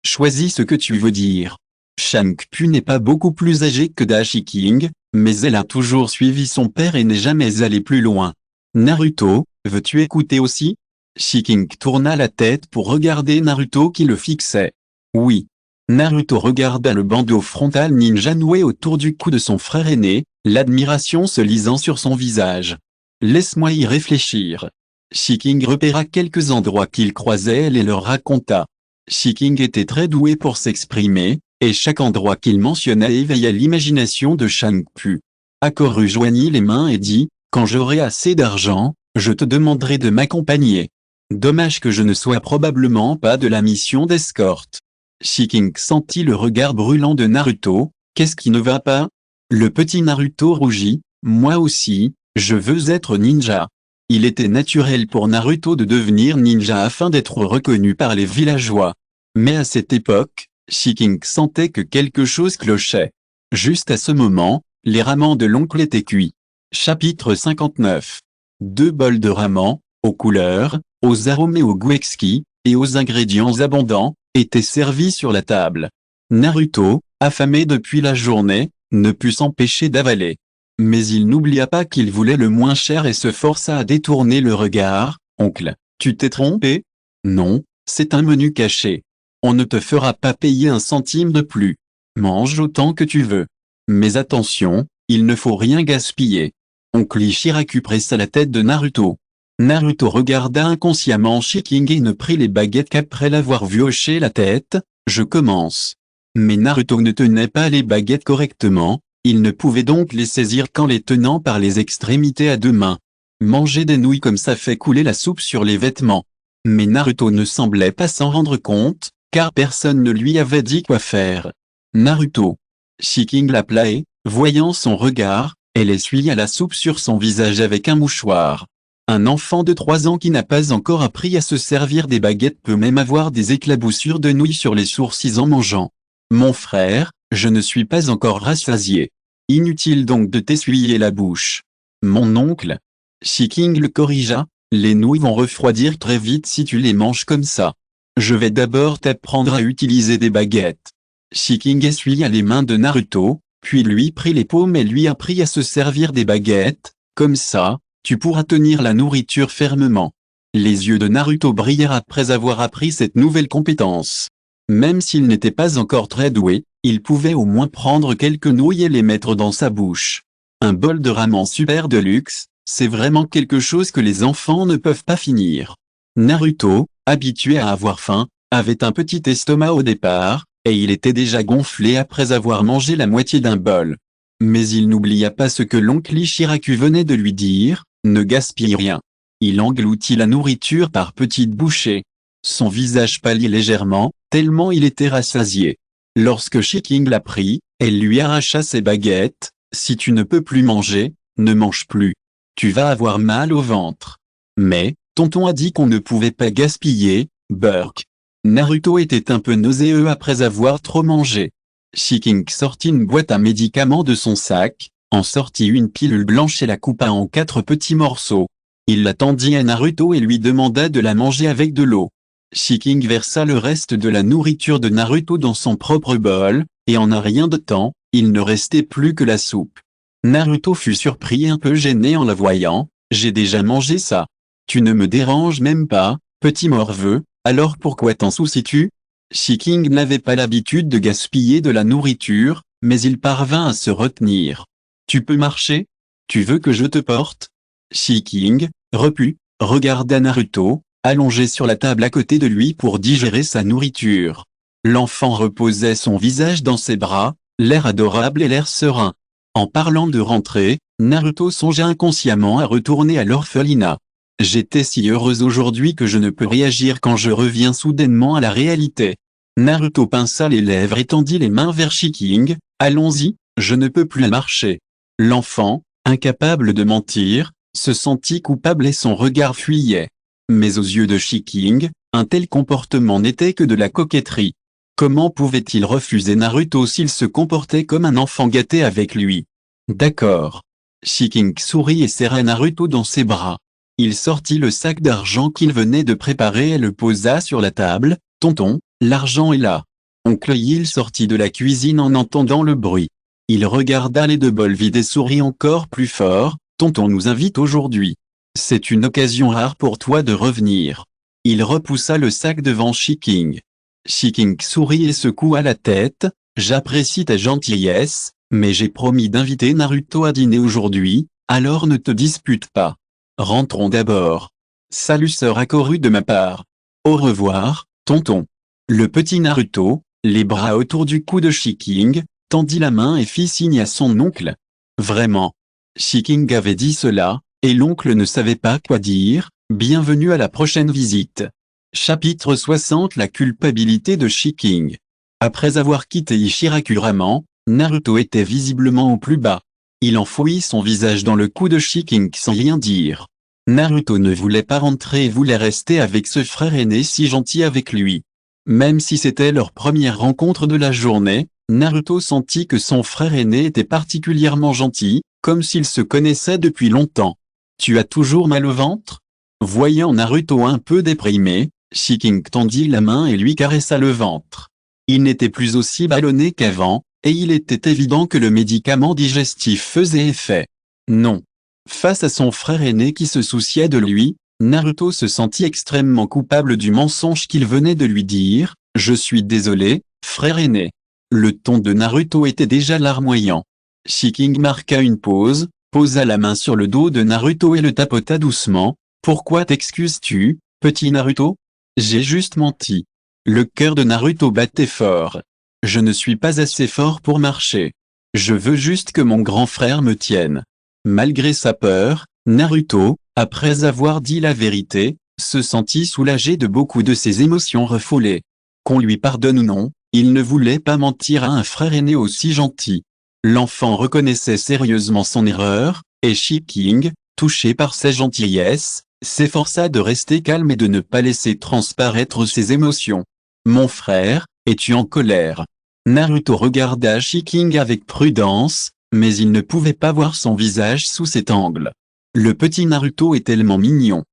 Choisis ce que tu veux dire. Shangpu n'est pas beaucoup plus âgée que Da Shiking, mais elle a toujours suivi son père et n'est jamais allée plus loin. Naruto, veux-tu écouter aussi? Shiking tourna la tête pour regarder Naruto qui le fixait. Oui. Naruto regarda le bandeau frontal ninja noué autour du cou de son frère aîné, l'admiration se lisant sur son visage. Laisse-moi y réfléchir. Shiking repéra quelques endroits qu'il croisait et les leur raconta. Shiking était très doué pour s'exprimer, et chaque endroit qu'il mentionnait éveillait l'imagination de Shangpu. Akoru joignit les mains et dit, « Quand j'aurai assez d'argent, je te demanderai de m'accompagner. Dommage que je ne sois probablement pas de la mission d'escorte. » Shiking sentit le regard brûlant de Naruto. « Qu'est-ce qui ne va pas ?» Le petit Naruto rougit. « Moi aussi, je veux être ninja. » Il était naturel pour Naruto de devenir ninja afin d'être reconnu par les villageois. Mais à cette époque, Shiking sentait que quelque chose clochait. Juste à ce moment, les ramen de l'oncle étaient cuits. Chapitre 59. 2 bols de ramen, aux couleurs, aux arômes et aux goûts exquis, et aux ingrédients abondants, étaient servis sur la table. Naruto, affamé depuis la journée, ne put s'empêcher d'avaler. Mais il n'oublia pas qu'il voulait le moins cher et se força à détourner le regard. « Oncle, tu t'es trompé? Non, c'est un menu caché. On ne te fera pas payer 1 centime de plus. Mange autant que tu veux. Mais attention, il ne faut rien gaspiller. » Oncle Ichiraku pressa la tête de Naruto. Naruto regarda inconsciemment Shiking et ne prit les baguettes qu'après l'avoir vu hocher la tête. « Je commence. » Mais Naruto ne tenait pas les baguettes correctement. Il ne pouvait donc les saisir qu'en les tenant par les extrémités à 2 mains. Manger des nouilles comme ça fait couler la soupe sur les vêtements. Mais Naruto ne semblait pas s'en rendre compte, car personne ne lui avait dit quoi faire. Naruto. Shiking l'appela et, voyant son regard, elle essuya la soupe sur son visage avec un mouchoir. Un enfant de 3 ans qui n'a pas encore appris à se servir des baguettes peut même avoir des éclaboussures de nouilles sur les sourcils en mangeant. Mon frère, je ne suis pas encore rassasié. Inutile donc de t'essuyer la bouche. Mon oncle. Shiking le corrigea, les nouilles vont refroidir très vite si tu les manges comme ça. Je vais d'abord t'apprendre à utiliser des baguettes. Shiking essuya les mains de Naruto, puis lui prit les paumes et lui apprit à se servir des baguettes. Comme ça, tu pourras tenir la nourriture fermement. Les yeux de Naruto brillèrent après avoir appris cette nouvelle compétence. Même s'il n'était pas encore très doué, il pouvait au moins prendre quelques nouilles et les mettre dans sa bouche. Un bol de ramen super de luxe, c'est vraiment quelque chose que les enfants ne peuvent pas finir. Naruto, habitué à avoir faim, avait un petit estomac au départ, et il était déjà gonflé après avoir mangé la moitié d'un bol. Mais il n'oublia pas ce que l'oncle Ichiraku venait de lui dire, ne gaspille rien. Il engloutit la nourriture par petites bouchées. Son visage pâlit légèrement, tellement il était rassasié. Lorsque Shiking la prit, elle lui arracha ses baguettes. « Si tu ne peux plus manger, ne mange plus. Tu vas avoir mal au ventre. » Mais, tonton a dit qu'on ne pouvait pas gaspiller, Burk. Naruto était un peu nauséeux après avoir trop mangé. Shiking sortit une boîte à médicaments de son sac, en sortit une pilule blanche et la coupa en 4 petits morceaux. Il la tendit à Naruto et lui demanda de la manger avec de l'eau. Shiking versa le reste de la nourriture de Naruto dans son propre bol, et en un rien de temps, il ne restait plus que la soupe. Naruto fut surpris et un peu gêné en la voyant. « J'ai déjà mangé ça. Tu ne me déranges même pas, petit morveux, alors pourquoi t'en soucies-tu » Shiking n'avait pas l'habitude de gaspiller de la nourriture, mais il parvint à se retenir. « Tu peux marcher? Tu veux que je te porte » Shiking, repu, regarda Naruto. allongé sur la table à côté de lui pour digérer sa nourriture. L'enfant reposait son visage dans ses bras, l'air adorable et l'air serein. En parlant de rentrer, Naruto songea inconsciemment à retourner à l'orphelinat. J'étais si heureuse aujourd'hui que je ne peux réagir quand je reviens soudainement à la réalité. Naruto pinça les lèvres et tendit les mains vers Shiking. Allons-y, je ne peux plus marcher. L'enfant, incapable de mentir, se sentit coupable et son regard fuyait. Mais aux yeux de Shiking, un tel comportement n'était que de la coquetterie. Comment pouvait-il refuser Naruto s'il se comportait comme un enfant gâté avec lui? D'accord. Shiking sourit et serra Naruto dans ses bras. Il sortit le sac d'argent qu'il venait de préparer et le posa sur la table. Tonton, l'argent est là. Oncle Hill sortit de la cuisine en entendant le bruit. Il regarda les deux bols vides et sourit encore plus fort. Tonton nous invite aujourd'hui. C'est une occasion rare pour toi de revenir. Il repoussa le sac devant Shiking. Shiking sourit et secoua la tête. J'apprécie ta gentillesse, mais j'ai promis d'inviter Naruto à dîner aujourd'hui, alors ne te dispute pas. Rentrons d'abord. Salut sœur accourue de ma part. Au revoir, tonton. Le petit Naruto, les bras autour du cou de Shiking, tendit la main et fit signe à son oncle. Vraiment. Shiking avait dit cela, et l'oncle ne savait pas quoi dire. Bienvenue à la prochaine visite. Chapitre 60. La culpabilité de Shiking. Après avoir quitté Ishiraku-ramen, Naruto était visiblement au plus bas. Il enfouit son visage dans le cou de Shiking sans rien dire. Naruto ne voulait pas rentrer et voulait rester avec ce frère aîné si gentil avec lui. Même si c'était leur première rencontre de la journée, Naruto sentit que son frère aîné était particulièrement gentil, comme s'ils se connaissaient depuis longtemps. Tu as toujours mal au ventre? Voyant Naruto un peu déprimé, Shiking tendit la main et lui caressa le ventre. Il n'était plus aussi ballonné qu'avant, et il était évident que le médicament digestif faisait effet. Non. Face à son frère aîné qui se souciait de lui, Naruto se sentit extrêmement coupable du mensonge qu'il venait de lui dire. Je suis désolé, frère aîné. Le ton de Naruto était déjà larmoyant. Shiking marqua une pause, posa la main sur le dos de Naruto et le tapota doucement. Pourquoi t'excuses-tu, petit Naruto? J'ai juste menti. Le cœur de Naruto battait fort. Je ne suis pas assez fort pour marcher. Je veux juste que mon grand frère me tienne. Malgré sa peur, Naruto, après avoir dit la vérité, se sentit soulagé de beaucoup de ses émotions refoulées. Qu'on lui pardonne ou non, il ne voulait pas mentir à un frère aîné aussi gentil. L'enfant reconnaissait sérieusement son erreur, et Shiking, touché par sa gentillesse, s'efforça de rester calme et de ne pas laisser transparaître ses émotions. Mon frère, es-tu en colère? Naruto regarda Shiking avec prudence, mais il ne pouvait pas voir son visage sous cet angle. Le petit Naruto est tellement mignon.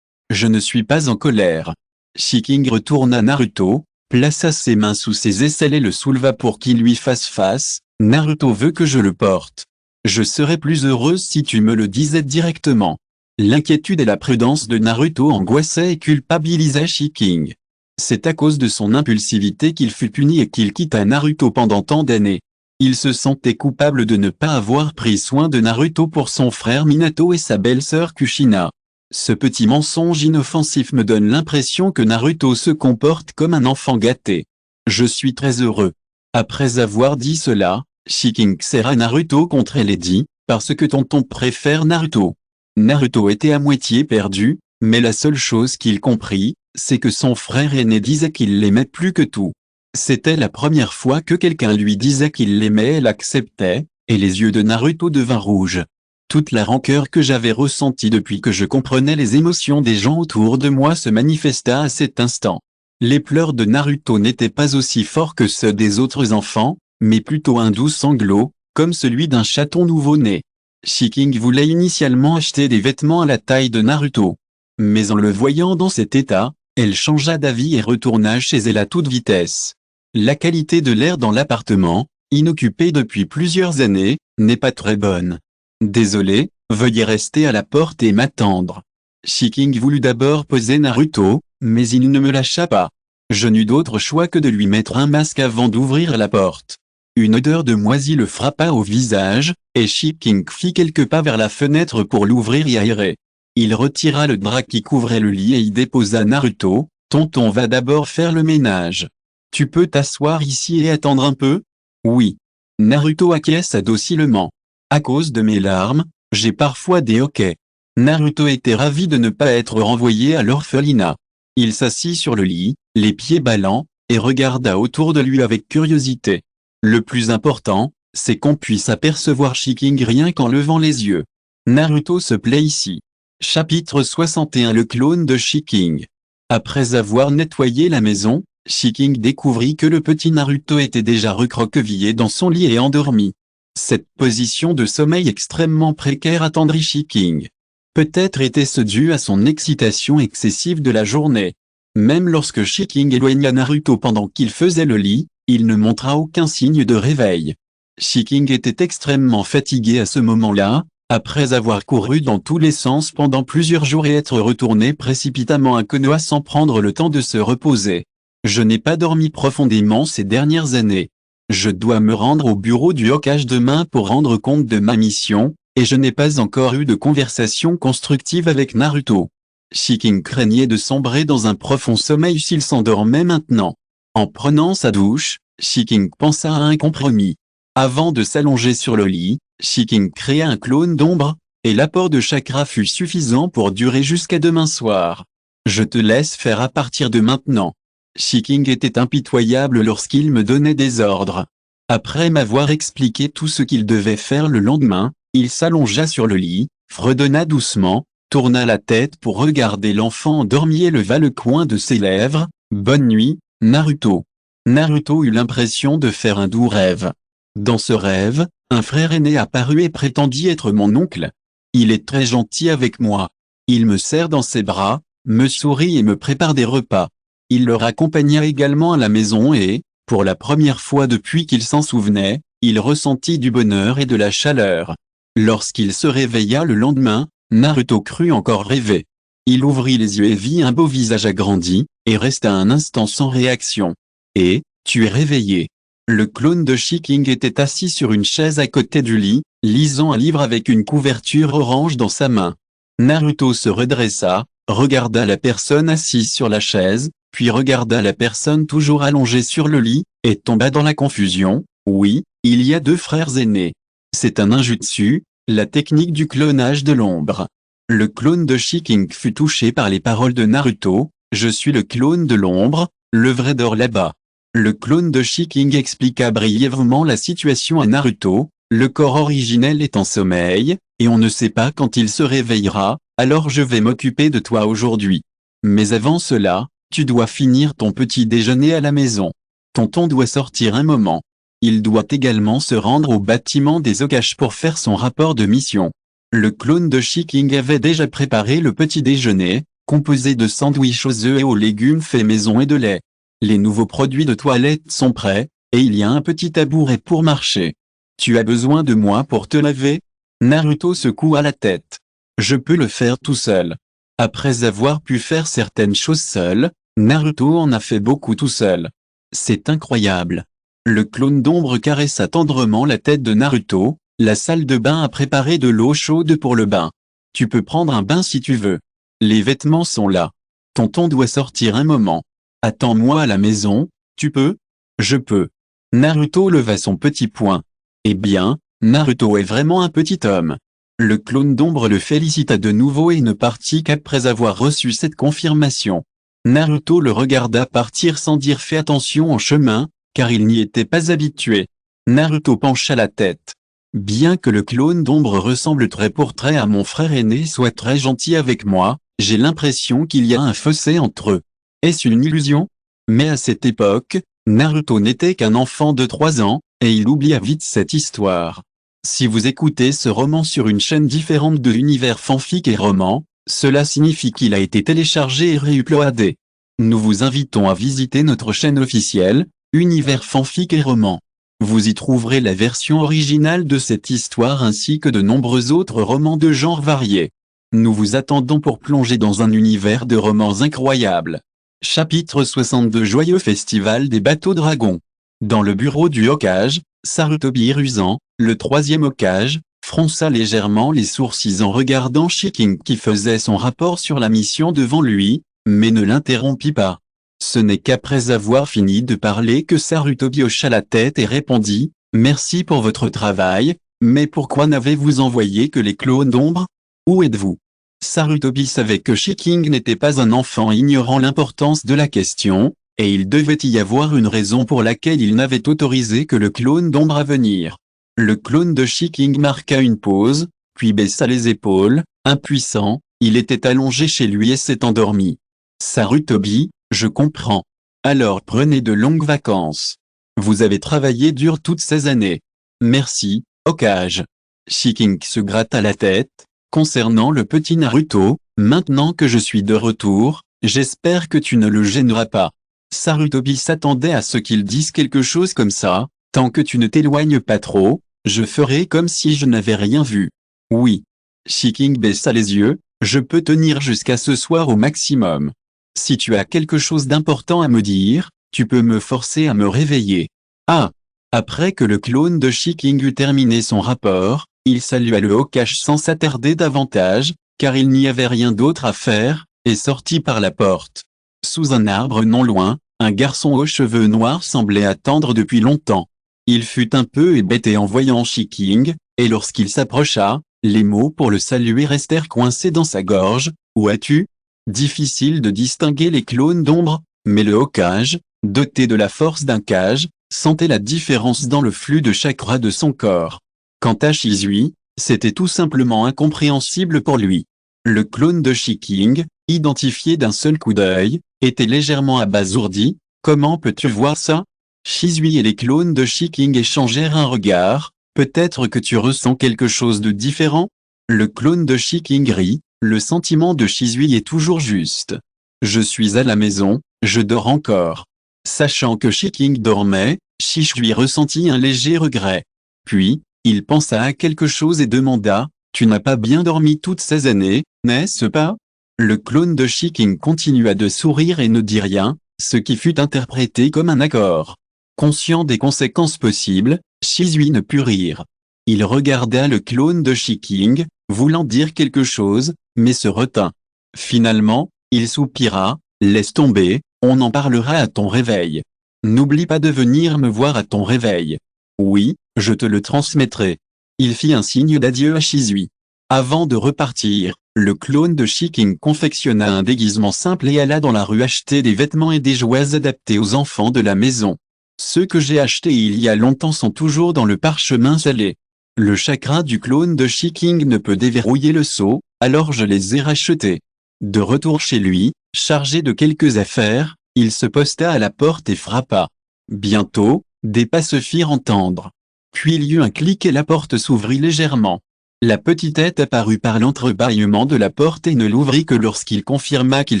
Je ne suis pas en colère. Shiking retourna Naruto, plaça ses mains sous ses aisselles et le souleva pour qu'il lui fasse face. Naruto veut que je le porte. Je serais plus heureuse si tu me le disais directement. L'inquiétude et la prudence de Naruto angoissaient et culpabilisaient Shiking. C'est à cause de son impulsivité qu'il fut puni et qu'il quitta Naruto pendant tant d'années. Il se sentait coupable de ne pas avoir pris soin de Naruto pour son frère Minato et sa belle-sœur Kushina. Ce petit mensonge inoffensif me donne l'impression que Naruto se comporte comme un enfant gâté. Je suis très heureux. Après avoir dit cela, Shiking serra Naruto contre elle et dit, parce que tonton préfère Naruto. Naruto était à moitié perdu, mais la seule chose qu'il comprit, c'est que son frère aîné disait qu'il l'aimait plus que tout. C'était la première fois que quelqu'un lui disait qu'il l'aimait et l'acceptait, et les yeux de Naruto devinrent rouges. Toute la rancœur que j'avais ressentie depuis que je comprenais les émotions des gens autour de moi se manifesta à cet instant. Les pleurs de Naruto n'étaient pas aussi forts que ceux des autres enfants, mais plutôt un doux sanglot, comme celui d'un chaton nouveau-né. Shiking voulait initialement acheter des vêtements à la taille de Naruto. Mais en le voyant dans cet état, elle changea d'avis et retourna chez elle à toute vitesse. La qualité de l'air dans l'appartement, inoccupé depuis plusieurs années, n'est pas très bonne. Désolé, veuillez rester à la porte et m'attendre. Shiking voulut d'abord poser Naruto, mais il ne me lâcha pas. Je n'eus d'autre choix que de lui mettre un masque avant d'ouvrir la porte. Une odeur de moisi le frappa au visage, et Shiking fit quelques pas vers la fenêtre pour l'ouvrir et aérer. Il retira le drap qui couvrait le lit et y déposa Naruto. Tonton va d'abord faire le ménage. Tu peux t'asseoir ici et attendre un peu? Oui. Naruto acquiesça docilement. À cause de mes larmes, j'ai parfois des hoquets. Naruto était ravi de ne pas être renvoyé à l'orphelinat. Il s'assit sur le lit, les pieds ballants, et regarda autour de lui avec curiosité. Le plus important, c'est qu'on puisse apercevoir Shiking rien qu'en levant les yeux. Naruto se plaît ici. Chapitre 61. Le clone de Shiking. Après avoir nettoyé la maison, Shiking découvrit que le petit Naruto était déjà recroquevillé dans son lit et endormi. Cette position de sommeil extrêmement précaire attendrit Shiking. Peut-être était-ce dû à son excitation excessive de la journée. Même lorsque Shiking éloigna Naruto pendant qu'il faisait le lit, il ne montra aucun signe de réveil. Shiking était extrêmement fatigué à ce moment-là, après avoir couru dans tous les sens pendant plusieurs jours et être retourné précipitamment à Konoha sans prendre le temps de se reposer. Je n'ai pas dormi profondément ces dernières années. Je dois me rendre au bureau du Hokage demain pour rendre compte de ma mission, et je n'ai pas encore eu de conversation constructive avec Naruto. Shiking craignait de sombrer dans un profond sommeil s'il s'endormait maintenant. En prenant sa douche, Shiking pensa à un compromis. Avant de s'allonger sur le lit, Shiking créa un clone d'ombre, et l'apport de chakra fut suffisant pour durer jusqu'à demain soir. Je te laisse faire à partir de maintenant. Shiking était impitoyable lorsqu'il me donnait des ordres. Après m'avoir expliqué tout ce qu'il devait faire le lendemain, il s'allongea sur le lit, fredonna doucement, tourna la tête pour regarder l'enfant endormi et leva le coin de ses lèvres. Bonne nuit, Naruto. Naruto eut l'impression de faire un doux rêve. Dans ce rêve, un frère aîné apparut et prétendit être mon oncle. Il est très gentil avec moi. Il me serre dans ses bras, me sourit et me prépare des repas. Il leur accompagna également à la maison et, pour la première fois depuis qu'il s'en souvenait, il ressentit du bonheur et de la chaleur. Lorsqu'il se réveilla le lendemain, Naruto crut encore rêver. Il ouvrit les yeux et vit un beau visage agrandi, et resta un instant sans réaction. « Et, tu es réveillé ?» Le clone de Shiking était assis sur une chaise à côté du lit, lisant un livre avec une couverture orange dans sa main. Naruto se redressa, regarda la personne assise sur la chaise, puis regarda la personne toujours allongée sur le lit, et tomba dans la confusion. Oui, il y a deux frères aînés. C'est un ninjutsu, la technique du clonage de l'ombre. Le clone de Shiking fut touché par les paroles de Naruto. Je suis le clone de l'ombre, le vrai dort là-bas. Le clone de Shiking expliqua brièvement la situation à Naruto. Le corps originel est en sommeil, et on ne sait pas quand il se réveillera, alors je vais m'occuper de toi aujourd'hui. Mais avant cela, tu dois finir ton petit déjeuner à la maison. Tonton doit sortir un moment. Il doit également se rendre au bâtiment des Hokage pour faire son rapport de mission. Le clone de Shiking avait déjà préparé le petit déjeuner, composé de sandwichs aux œufs et aux légumes faits maison et de lait. Les nouveaux produits de toilette sont prêts, et il y a un petit tabouret pour marcher. Tu as besoin de moi pour te laver? Naruto secoua la tête. Je peux le faire tout seul. Après avoir pu faire certaines choses seul, Naruto en a fait beaucoup tout seul. C'est incroyable. Le clone d'ombre caressa tendrement la tête de Naruto. La salle de bain a préparé de l'eau chaude pour le bain. Tu peux prendre un bain si tu veux. Les vêtements sont là. Tonton doit sortir un moment. Attends-moi à la maison, tu peux? Je peux. Naruto leva son petit poing. Eh bien, Naruto est vraiment un petit homme. Le clone d'ombre le félicita de nouveau et ne partit qu'après avoir reçu cette confirmation. Naruto le regarda partir sans dire fais attention en chemin, car il n'y était pas habitué. Naruto pencha la tête. Bien que le clone d'ombre ressemble trait pour trait à mon frère aîné soit très gentil avec moi, j'ai l'impression qu'il y a un fossé entre eux. Est-ce une illusion? Mais à cette époque, Naruto n'était qu'un enfant de 3 ans, et il oublia vite cette histoire. Si vous écoutez ce roman sur une chaîne différente de l'univers fanfic et roman, cela signifie qu'il a été téléchargé et réuploadé. Nous vous invitons à visiter notre chaîne officielle, Univers fanfic et roman. Vous y trouverez la version originale de cette histoire ainsi que de nombreux autres romans de genres variés. Nous vous attendons pour plonger dans un univers de romans incroyables. Chapitre 62. Joyeux festival des bateaux dragons. Dans le bureau du Hokage, Sarutobi Hiruzen, le 3e Hokage, fronça légèrement les sourcils en regardant Shiking qui faisait son rapport sur la mission devant lui, mais ne l'interrompit pas. Ce n'est qu'après avoir fini de parler que Sarutobi hocha la tête et répondit « Merci pour votre travail, mais pourquoi n'avez-vous envoyé que les clones d'ombre? Où êtes-vous » Sarutobi savait que Shiking n'était pas un enfant ignorant l'importance de la question, et il devait y avoir une raison pour laquelle il n'avait autorisé que le clone d'ombre à venir. Le clone de Shiking marqua une pause, puis baissa les épaules, impuissant, il était allongé chez lui et s'est endormi. Sarutobi, je comprends. Alors prenez de longues vacances. Vous avez travaillé dur toutes ces années. Merci, Hokage. Shiking se gratta la tête. Concernant le petit Naruto, maintenant que je suis de retour, j'espère que tu ne le gêneras pas. Sarutobi s'attendait à ce qu'il dise quelque chose comme ça, tant que tu ne t'éloignes pas trop, je ferai comme si je n'avais rien vu. Oui. Shiking baissa les yeux, je peux tenir jusqu'à ce soir au maximum. Si tu as quelque chose d'important à me dire, tu peux me forcer à me réveiller. Ah! Après que le clone de Shiking eut terminé son rapport, il salua le Hokage sans s'attarder davantage, car il n'y avait rien d'autre à faire, et sortit par la porte. Sous un arbre non loin, un garçon aux cheveux noirs semblait attendre depuis longtemps. Il fut un peu hébété en voyant Shiking, et lorsqu'il s'approcha, les mots pour le saluer restèrent coincés dans sa gorge. « Où as-tu » Difficile de distinguer les clones d'ombre, mais le Hokage, doté de la force d'un Kage, sentait la différence dans le flux de chakra de son corps. Quant à Shizui, c'était tout simplement incompréhensible pour lui. Le clone de Shiking, identifié d'un seul coup d'œil, était légèrement abasourdi. « Comment peux-tu voir ça ?» Shizui et les clones de Shiking échangèrent un regard. « Peut-être que tu ressens quelque chose de différent ?» Le clone de Shiking rit. Le sentiment de Shizui est toujours juste. Je suis à la maison, je dors encore. Sachant que Shiking dormait, Shizui ressentit un léger regret. Puis, il pensa à quelque chose et demanda, « Tu n'as pas bien dormi toutes ces années, n'est-ce pas ?» Le clone de Shiking continua de sourire et ne dit rien, ce qui fut interprété comme un accord. Conscient des conséquences possibles, Shizui ne put rire. Il regarda le clone de Shiking, voulant dire quelque chose, mais se retint. Finalement, il soupira, « Laisse tomber, on en parlera à ton réveil. N'oublie pas de venir me voir à ton réveil. » Oui, je te le transmettrai. Il fit un signe d'adieu à Shizui. Avant de repartir, le clone de Shiking confectionna un déguisement simple et alla dans la rue acheter des vêtements et des jouets adaptés aux enfants de la maison. Ceux que j'ai achetés il y a longtemps sont toujours dans le parchemin scellé. Le chakra du clone de Shiking ne peut déverrouiller le sceau, alors je les ai rachetés. De retour chez lui, chargé de quelques affaires, il se posta à la porte et frappa. Bientôt, des pas se firent entendre. Puis il y eut un clic et la porte s'ouvrit légèrement. La petite tête apparut par l'entrebâillement de la porte et ne l'ouvrit que lorsqu'il confirma qu'il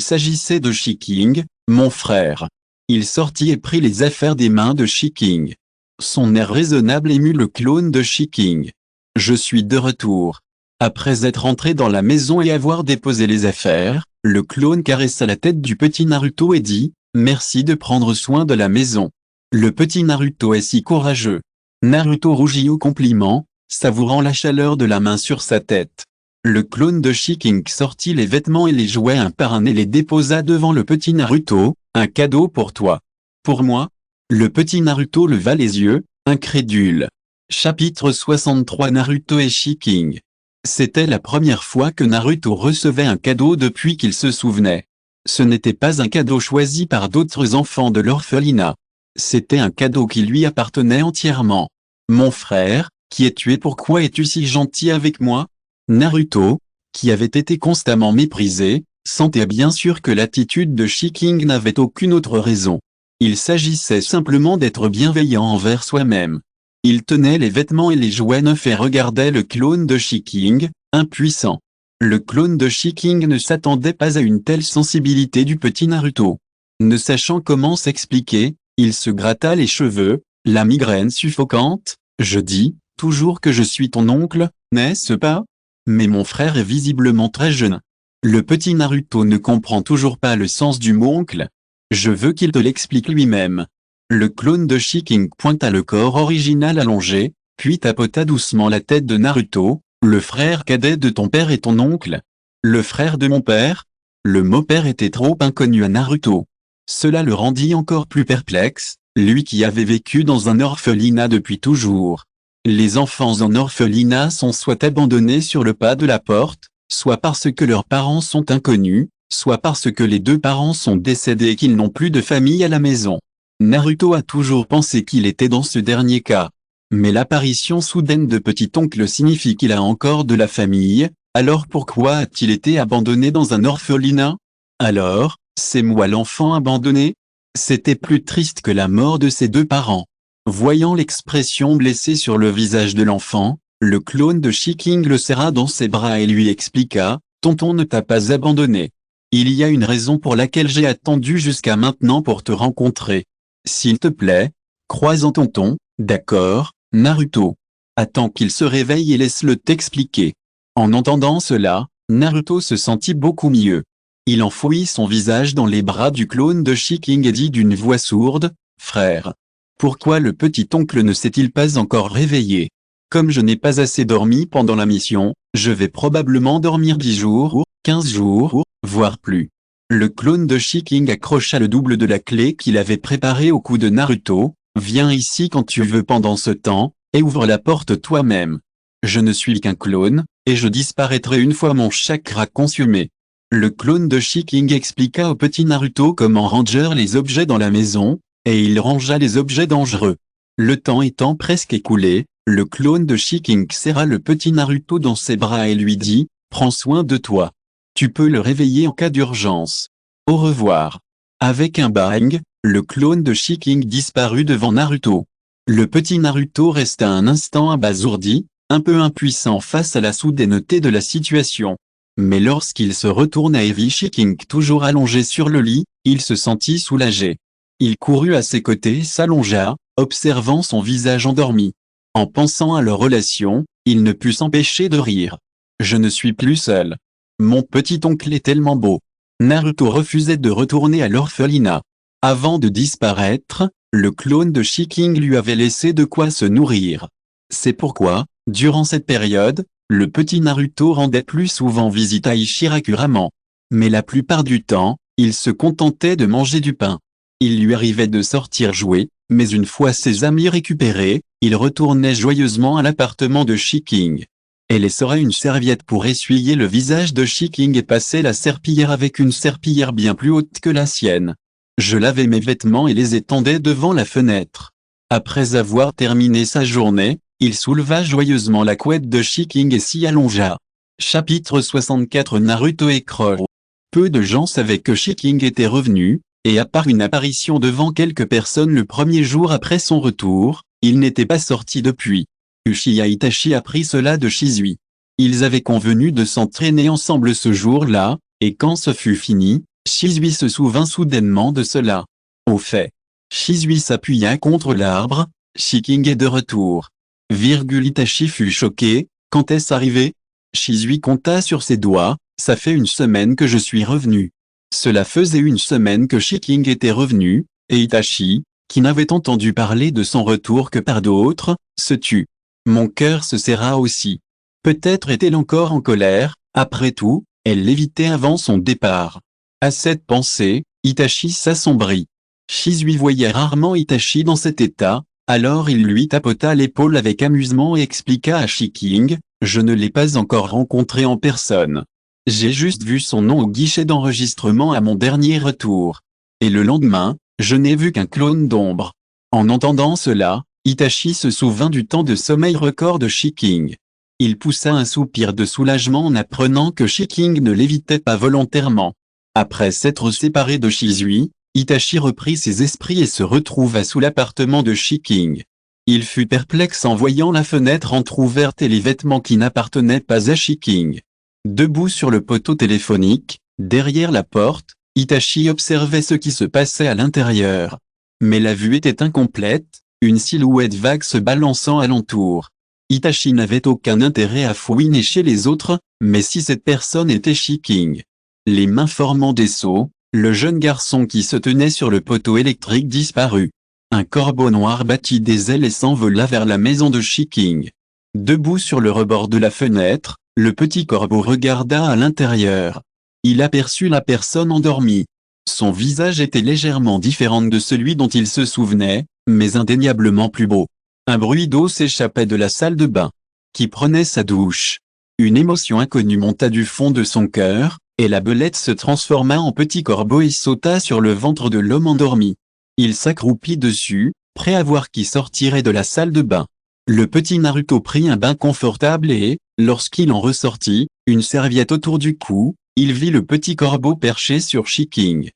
s'agissait de Shiking, « Mon frère. » Il sortit et prit les affaires des mains de Shiking. Son air raisonnable émut le clone de Shiking. « Je suis de retour. » Après être entré dans la maison et avoir déposé les affaires, le clone caressa la tête du petit Naruto et dit, « Merci de prendre soin de la maison. » Le petit Naruto est si courageux. Naruto rougit au compliment, savourant la chaleur de la main sur sa tête. Le clone de Shiking sortit les vêtements et les jouets un par un et les déposa devant le petit Naruto, « Un cadeau pour toi. » « Pour moi ?» Le petit Naruto leva les yeux, incrédule. Chapitre 63 Naruto et Shiking. C'était la première fois que Naruto recevait un cadeau depuis qu'il se souvenait. Ce n'était pas un cadeau choisi par d'autres enfants de l'orphelinat. C'était un cadeau qui lui appartenait entièrement. « Mon frère, qui es-tu et pourquoi es-tu si gentil avec moi ?» Naruto, qui avait été constamment méprisé, sentait bien sûr que l'attitude de Shiking n'avait aucune autre raison. Il s'agissait simplement d'être bienveillant envers soi-même. Il tenait les vêtements et les jouets neufs et regardait le clone de Shiking, impuissant. Le clone de Shiking ne s'attendait pas à une telle sensibilité du petit Naruto. Ne sachant comment s'expliquer, il se gratta les cheveux, la migraine suffocante. « Je dis, toujours que je suis ton oncle, n'est-ce pas? Mais mon frère est visiblement très jeune. » Le petit Naruto ne comprend toujours pas le sens du mot oncle. Je veux qu'il te l'explique lui-même. Le clone de Shiking pointa le corps original allongé, puis tapota doucement la tête de Naruto. Le frère cadet de ton père et ton oncle. Le frère de mon père. Le mot père était trop inconnu à Naruto. Cela le rendit encore plus perplexe, lui qui avait vécu dans un orphelinat depuis toujours. Les enfants en orphelinat sont soit abandonnés sur le pas de la porte, soit parce que leurs parents sont inconnus, soit parce que les deux parents sont décédés et qu'ils n'ont plus de famille à la maison. Naruto a toujours pensé qu'il était dans ce dernier cas. Mais l'apparition soudaine de petit-oncle signifie qu'il a encore de la famille, alors pourquoi a-t-il été abandonné dans un orphelinat? Alors, c'est moi l'enfant abandonné? C'était plus triste que la mort de ses deux parents. Voyant l'expression blessée sur le visage de l'enfant, le clone de Shi-King le serra dans ses bras et lui expliqua, « Tonton ne t'a pas abandonné. Il y a une raison pour laquelle j'ai attendu jusqu'à maintenant pour te rencontrer. S'il te plaît, crois en tonton, d'accord, Naruto. Attends qu'il se réveille et laisse-le t'expliquer. » En entendant cela, Naruto se sentit beaucoup mieux. Il enfouit son visage dans les bras du clone de Shi-King et dit d'une voix sourde, « Frère. Pourquoi le petit-oncle ne s'est-il pas encore réveillé? Comme je n'ai pas assez dormi pendant la mission, je vais probablement dormir 10 jours, 15 jours, voire plus. » Le clone de Shi-King accrocha le double de la clé qu'il avait préparée au cou de Naruto, « Viens ici quand tu veux pendant ce temps, et ouvre la porte toi-même. Je ne suis qu'un clone, et je disparaîtrai une fois mon chakra consumé. » Le clone de Shi-King expliqua au petit Naruto comment ranger les objets dans la maison, et il rangea les objets dangereux. Le temps étant presque écoulé, le clone de Shi-King serra le petit Naruto dans ses bras et lui dit, « Prends soin de toi. Tu peux le réveiller en cas d'urgence. Au revoir. » Avec un bang, le clone de Shi-King disparut devant Naruto. Le petit Naruto resta un instant abasourdi, un peu impuissant face à la soudaineté de la situation. Mais lorsqu'il se retourna et vit Shi-King toujours allongé sur le lit, il se sentit soulagé. Il courut à ses côtés et s'allongea, observant son visage endormi. En pensant à leur relation, il ne put s'empêcher de rire. « Je ne suis plus seul. Mon petit-oncle est tellement beau. » Naruto refusait de retourner à l'orphelinat. Avant de disparaître, le clone de Shi-King lui avait laissé de quoi se nourrir. C'est pourquoi, durant cette période, le petit Naruto rendait plus souvent visite à Ishiraku-ramen. Mais la plupart du temps, il se contentait de manger du pain. Il lui arrivait de sortir jouer, mais une fois ses amis récupérés, il retournait joyeusement à l'appartement de Shi-King. Elle essora une serviette pour essuyer le visage de Shi-King et passait la serpillière avec une serpillière bien plus haute que la sienne. Je lavais mes vêtements et les étendais devant la fenêtre. Après avoir terminé sa journée, il souleva joyeusement la couette de Shi-King et s'y allongea. Chapitre 64 Naruto et Crow. Peu de gens savaient que Shi-King était revenu, et à part une apparition devant quelques personnes le premier jour après son retour, il n'était pas sorti depuis. Uchiha Itachi apprit cela de Shizui. Ils avaient convenu de s'entraîner ensemble ce jour-là, et quand ce fut fini, Shizui se souvint soudainement de cela. Au fait, Shizui s'appuya contre l'arbre, Shi-King est de retour. Itachi fut choqué, quand est-ce arrivé? Shizui compta sur ses doigts, ça fait une semaine que je suis revenu. Cela faisait une semaine que Shi-King était revenu, et Itachi, qui n'avait entendu parler de son retour que par d'autres, se tut. Mon cœur se serra aussi. Peut-être est-elle encore en colère, après tout, elle l'évitait avant son départ. À cette pensée, Itachi s'assombrit. Shizui voyait rarement Itachi dans cet état, alors il lui tapota l'épaule avec amusement et expliqua à Shi-King, « Je ne l'ai pas encore rencontré en personne. J'ai juste vu son nom au guichet d'enregistrement à mon dernier retour. Et le lendemain, je n'ai vu qu'un clone d'ombre. » En entendant cela, Itachi se souvint du temps de sommeil record de Shi-King. Il poussa un soupir de soulagement en apprenant que Shi-King ne l'évitait pas volontairement. Après s'être séparé de Shizui, Itachi reprit ses esprits et se retrouva sous l'appartement de Shi-King. Il fut perplexe en voyant la fenêtre entr'ouverte et les vêtements qui n'appartenaient pas à Shi-King. Debout sur le poteau téléphonique, derrière la porte, Itachi observait ce qui se passait à l'intérieur. Mais la vue était incomplète, une silhouette vague se balançant alentour. Itachi n'avait aucun intérêt à fouiner chez les autres, mais si cette personne était Shi-King. Les mains formant des seaux, le jeune garçon qui se tenait sur le poteau électrique disparut. Un corbeau noir battit des ailes et s'envola vers la maison de Shiking. Debout sur le rebord de la fenêtre, le petit corbeau regarda à l'intérieur. Il aperçut la personne endormie. Son visage était légèrement différent de celui dont il se souvenait, mais indéniablement plus beau. Un bruit d'eau s'échappait de la salle de bain. Qui prenait sa douche. Une émotion inconnue monta du fond de son cœur, et la belette se transforma en petit corbeau et sauta sur le ventre de l'homme endormi. Il s'accroupit dessus, prêt à voir qui sortirait de la salle de bain. Le petit Naruto prit un bain confortable et, lorsqu'il en ressortit, une serviette autour du cou, il vit le petit corbeau perché sur Shiking.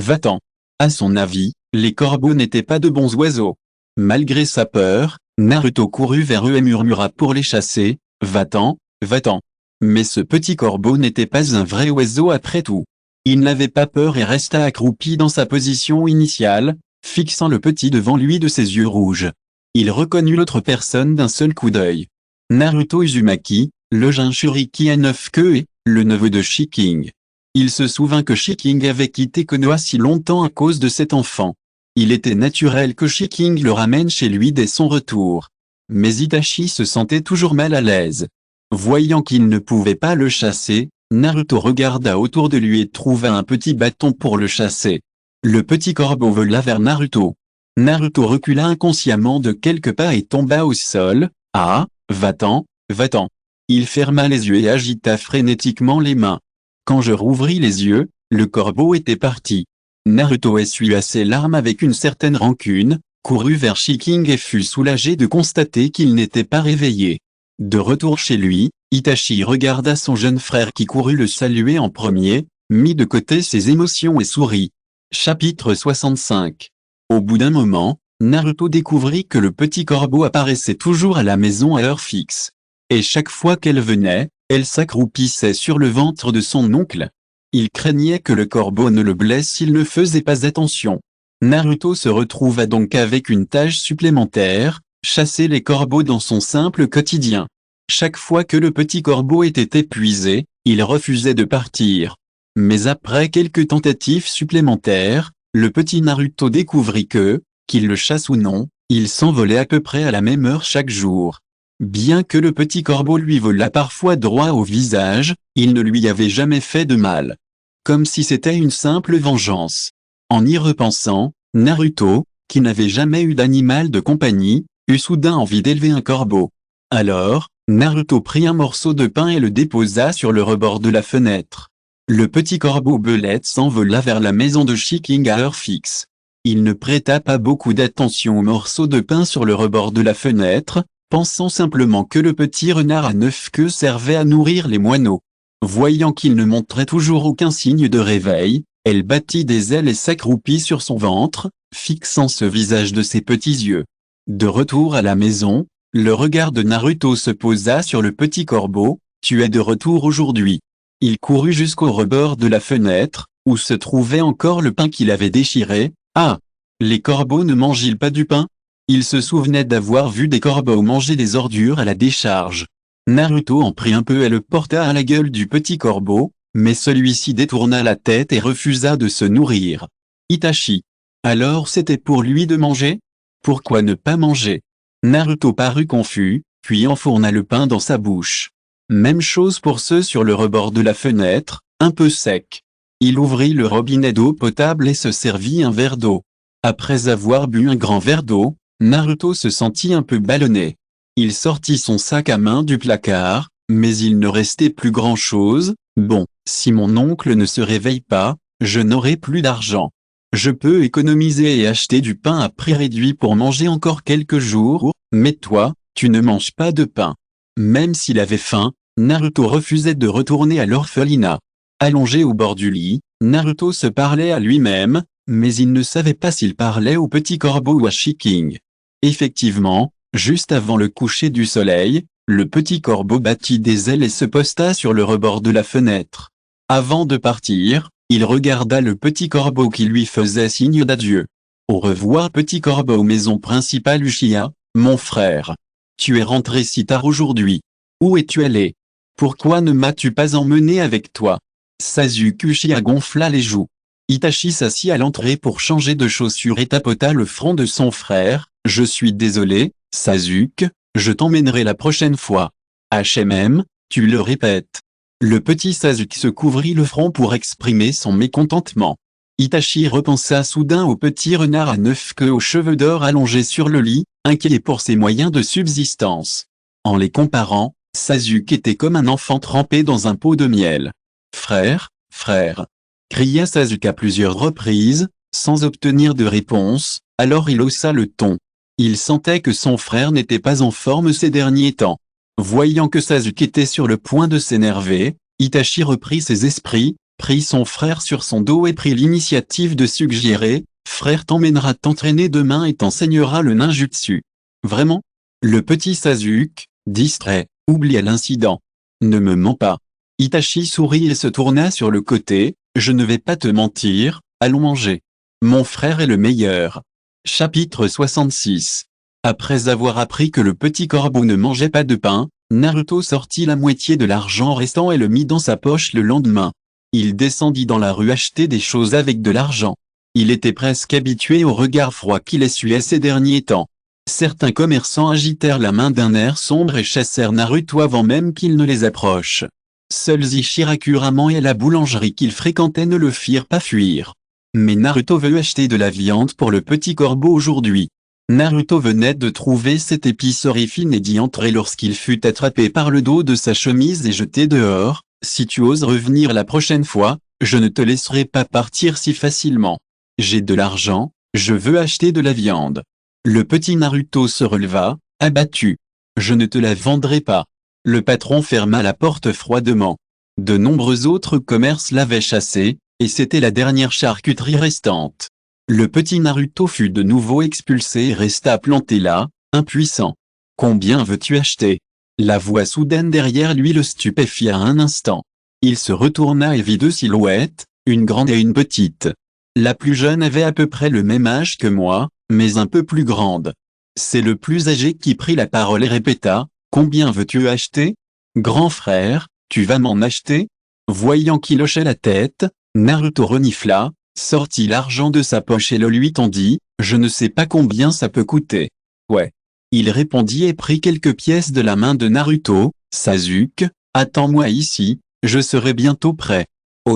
Va-t'en. À son avis, les corbeaux n'étaient pas de bons oiseaux. Malgré sa peur, Naruto courut vers eux et murmura pour les chasser, « Va-t'en, va-t'en ». Mais ce petit corbeau n'était pas un vrai oiseau après tout. Il n'avait pas peur et resta accroupi dans sa position initiale, fixant le petit devant lui de ses yeux rouges. Il reconnut l'autre personne d'un seul coup d'œil. Naruto Uzumaki, le Jinchuriki à 9 queues et, le neveu de Shiking. Il se souvint que Shiking avait quitté Konoha si longtemps à cause de cet enfant. Il était naturel que Shiking le ramène chez lui dès son retour. Mais Itachi se sentait toujours mal à l'aise. Voyant qu'il ne pouvait pas le chasser, Naruto regarda autour de lui et trouva un petit bâton pour le chasser. Le petit corbeau vola vers Naruto. Naruto recula inconsciemment de quelques pas et tomba au sol. « Ah, va-t'en, va-t'en ». Il ferma les yeux et agita frénétiquement les mains. Quand je rouvris les yeux, le corbeau était parti. Naruto essuya ses larmes avec une certaine rancune, courut vers Shiking et fut soulagé de constater qu'il n'était pas réveillé. De retour chez lui, Itachi regarda son jeune frère qui courut le saluer en premier, mit de côté ses émotions et sourit. Chapitre 65. Au bout d'un moment, Naruto découvrit que le petit corbeau apparaissait toujours à la maison à heure fixe. Et chaque fois qu'elle venait, elle s'accroupissait sur le ventre de son oncle. Il craignait que le corbeau ne le blesse s'il ne faisait pas attention. Naruto se retrouva donc avec une tâche supplémentaire, chasser les corbeaux dans son simple quotidien. Chaque fois que le petit corbeau était épuisé, il refusait de partir. Mais après quelques tentatives supplémentaires, le petit Naruto découvrit que, qu'il le chasse ou non, il s'envolait à peu près à la même heure chaque jour. Bien que le petit corbeau lui volât parfois droit au visage, il ne lui avait jamais fait de mal. Comme si c'était une simple vengeance. En y repensant, Naruto, qui n'avait jamais eu d'animal de compagnie, eut soudain envie d'élever un corbeau. Alors, Naruto prit un morceau de pain et le déposa sur le rebord de la fenêtre. Le petit corbeau belette s'envola vers la maison de Shiking à heure fixe. Il ne prêta pas beaucoup d'attention au morceau de pain sur le rebord de la fenêtre, pensant simplement que le petit renard à 9 queues servait à nourrir les moineaux. Voyant qu'il ne montrait toujours aucun signe de réveil, elle battit des ailes et s'accroupit sur son ventre, fixant ce visage de ses petits yeux. De retour à la maison, le regard de Naruto se posa sur le petit corbeau. « Tu es de retour aujourd'hui ». Il courut jusqu'au rebord de la fenêtre, où se trouvait encore le pain qu'il avait déchiré. « Ah! Les corbeaux ne mangent-ils pas du pain ?» Il se souvenait d'avoir vu des corbeaux manger des ordures à la décharge. Naruto en prit un peu et le porta à la gueule du petit corbeau, mais celui-ci détourna la tête et refusa de se nourrir. Itachi. Alors c'était pour lui de manger? Pourquoi ne pas manger? Naruto parut confus, puis enfourna le pain dans sa bouche. Même chose pour ceux sur le rebord de la fenêtre, un peu sec. Il ouvrit le robinet d'eau potable et se servit un verre d'eau. Après avoir bu un grand verre d'eau, Naruto se sentit un peu ballonné. Il sortit son sac à main du placard, mais il ne restait plus grand-chose. Bon, si mon oncle ne se réveille pas, je n'aurai plus d'argent. Je peux économiser et acheter du pain à prix réduit pour manger encore quelques jours, mais toi, tu ne manges pas de pain. Même s'il avait faim, Naruto refusait de retourner à l'orphelinat. Allongé au bord du lit, Naruto se parlait à lui-même, mais il ne savait pas s'il parlait au petit corbeau ou à Shiking. Effectivement, juste avant le coucher du soleil, le petit corbeau battit des ailes et se posta sur le rebord de la fenêtre. Avant de partir, il regarda le petit corbeau qui lui faisait signe d'adieu. « Au revoir petit corbeau maison principale Uchiha, mon frère. Tu es rentré si tard aujourd'hui. Où es-tu allé? Pourquoi ne m'as-tu pas emmené avec toi ?» Sasuke Uchiha gonfla les joues. Itachi s'assit à l'entrée pour changer de chaussures et tapota le front de son frère. « Je suis désolé, Sasuke, je t'emmènerai la prochaine fois. HMM, tu le répètes. » Le petit Sasuke se couvrit le front pour exprimer son mécontentement. Itachi repensa soudain au petit renard à 9 queues aux cheveux d'or allongé sur le lit, inquiet pour ses moyens de subsistance. En les comparant, Sasuke était comme un enfant trempé dans un pot de miel. « Frère, frère !» cria Sasuke à plusieurs reprises, sans obtenir de réponse. Alors il haussa le ton. Il sentait que son frère n'était pas en forme ces derniers temps. Voyant que Sasuke était sur le point de s'énerver, Itachi reprit ses esprits, prit son frère sur son dos et prit l'initiative de suggérer « Frère t'emmènera t'entraîner demain et t'enseignera le ninjutsu. » Vraiment ? Le petit Sasuke, distrait, oublia l'incident. « Ne me mens pas. » Itachi sourit et se tourna sur le côté. « Je ne vais pas te mentir, allons manger. Mon frère est le meilleur. » Chapitre 66. Après avoir appris que le petit corbeau ne mangeait pas de pain, Naruto sortit la moitié de l'argent restant et le mit dans sa poche le lendemain. Il descendit dans la rue acheter des choses avec de l'argent. Il était presque habitué au regard froid qu'il essuyait ces derniers temps. Certains commerçants agitèrent la main d'un air sombre et chassèrent Naruto avant même qu'il ne les approche. Seuls Ichiraku et la boulangerie qu'il fréquentait ne le firent pas fuir. Mais Naruto veut acheter de la viande pour le petit corbeau aujourd'hui. Naruto venait de trouver cette épicerie fine et d'y entrer lorsqu'il fut attrapé par le dos de sa chemise et jeté dehors. « Si tu oses revenir la prochaine fois, je ne te laisserai pas partir si facilement. J'ai de l'argent, je veux acheter de la viande. » Le petit Naruto se releva, abattu. « Je ne te la vendrai pas. » Le patron ferma la porte froidement. De nombreux autres commerces l'avaient chassé, et c'était la dernière charcuterie restante. Le petit Naruto fut de nouveau expulsé et resta planté là, impuissant. « Combien veux-tu acheter ?» La voix soudaine derrière lui le stupéfia un instant. Il se retourna et vit deux silhouettes, une grande et une petite. La plus jeune avait à peu près le même âge que moi, mais un peu plus grande. C'est le plus âgé qui prit la parole et répéta « Combien veux-tu acheter ? Grand frère, tu vas m'en acheter ?» Voyant qu'il hochait la tête, Naruto renifla, sortit l'argent de sa poche et le lui tendit. « Je ne sais pas combien ça peut coûter. » « Ouais. » Il répondit et prit quelques pièces de la main de Naruto. « Sasuke, attends-moi ici, je serai bientôt prêt. »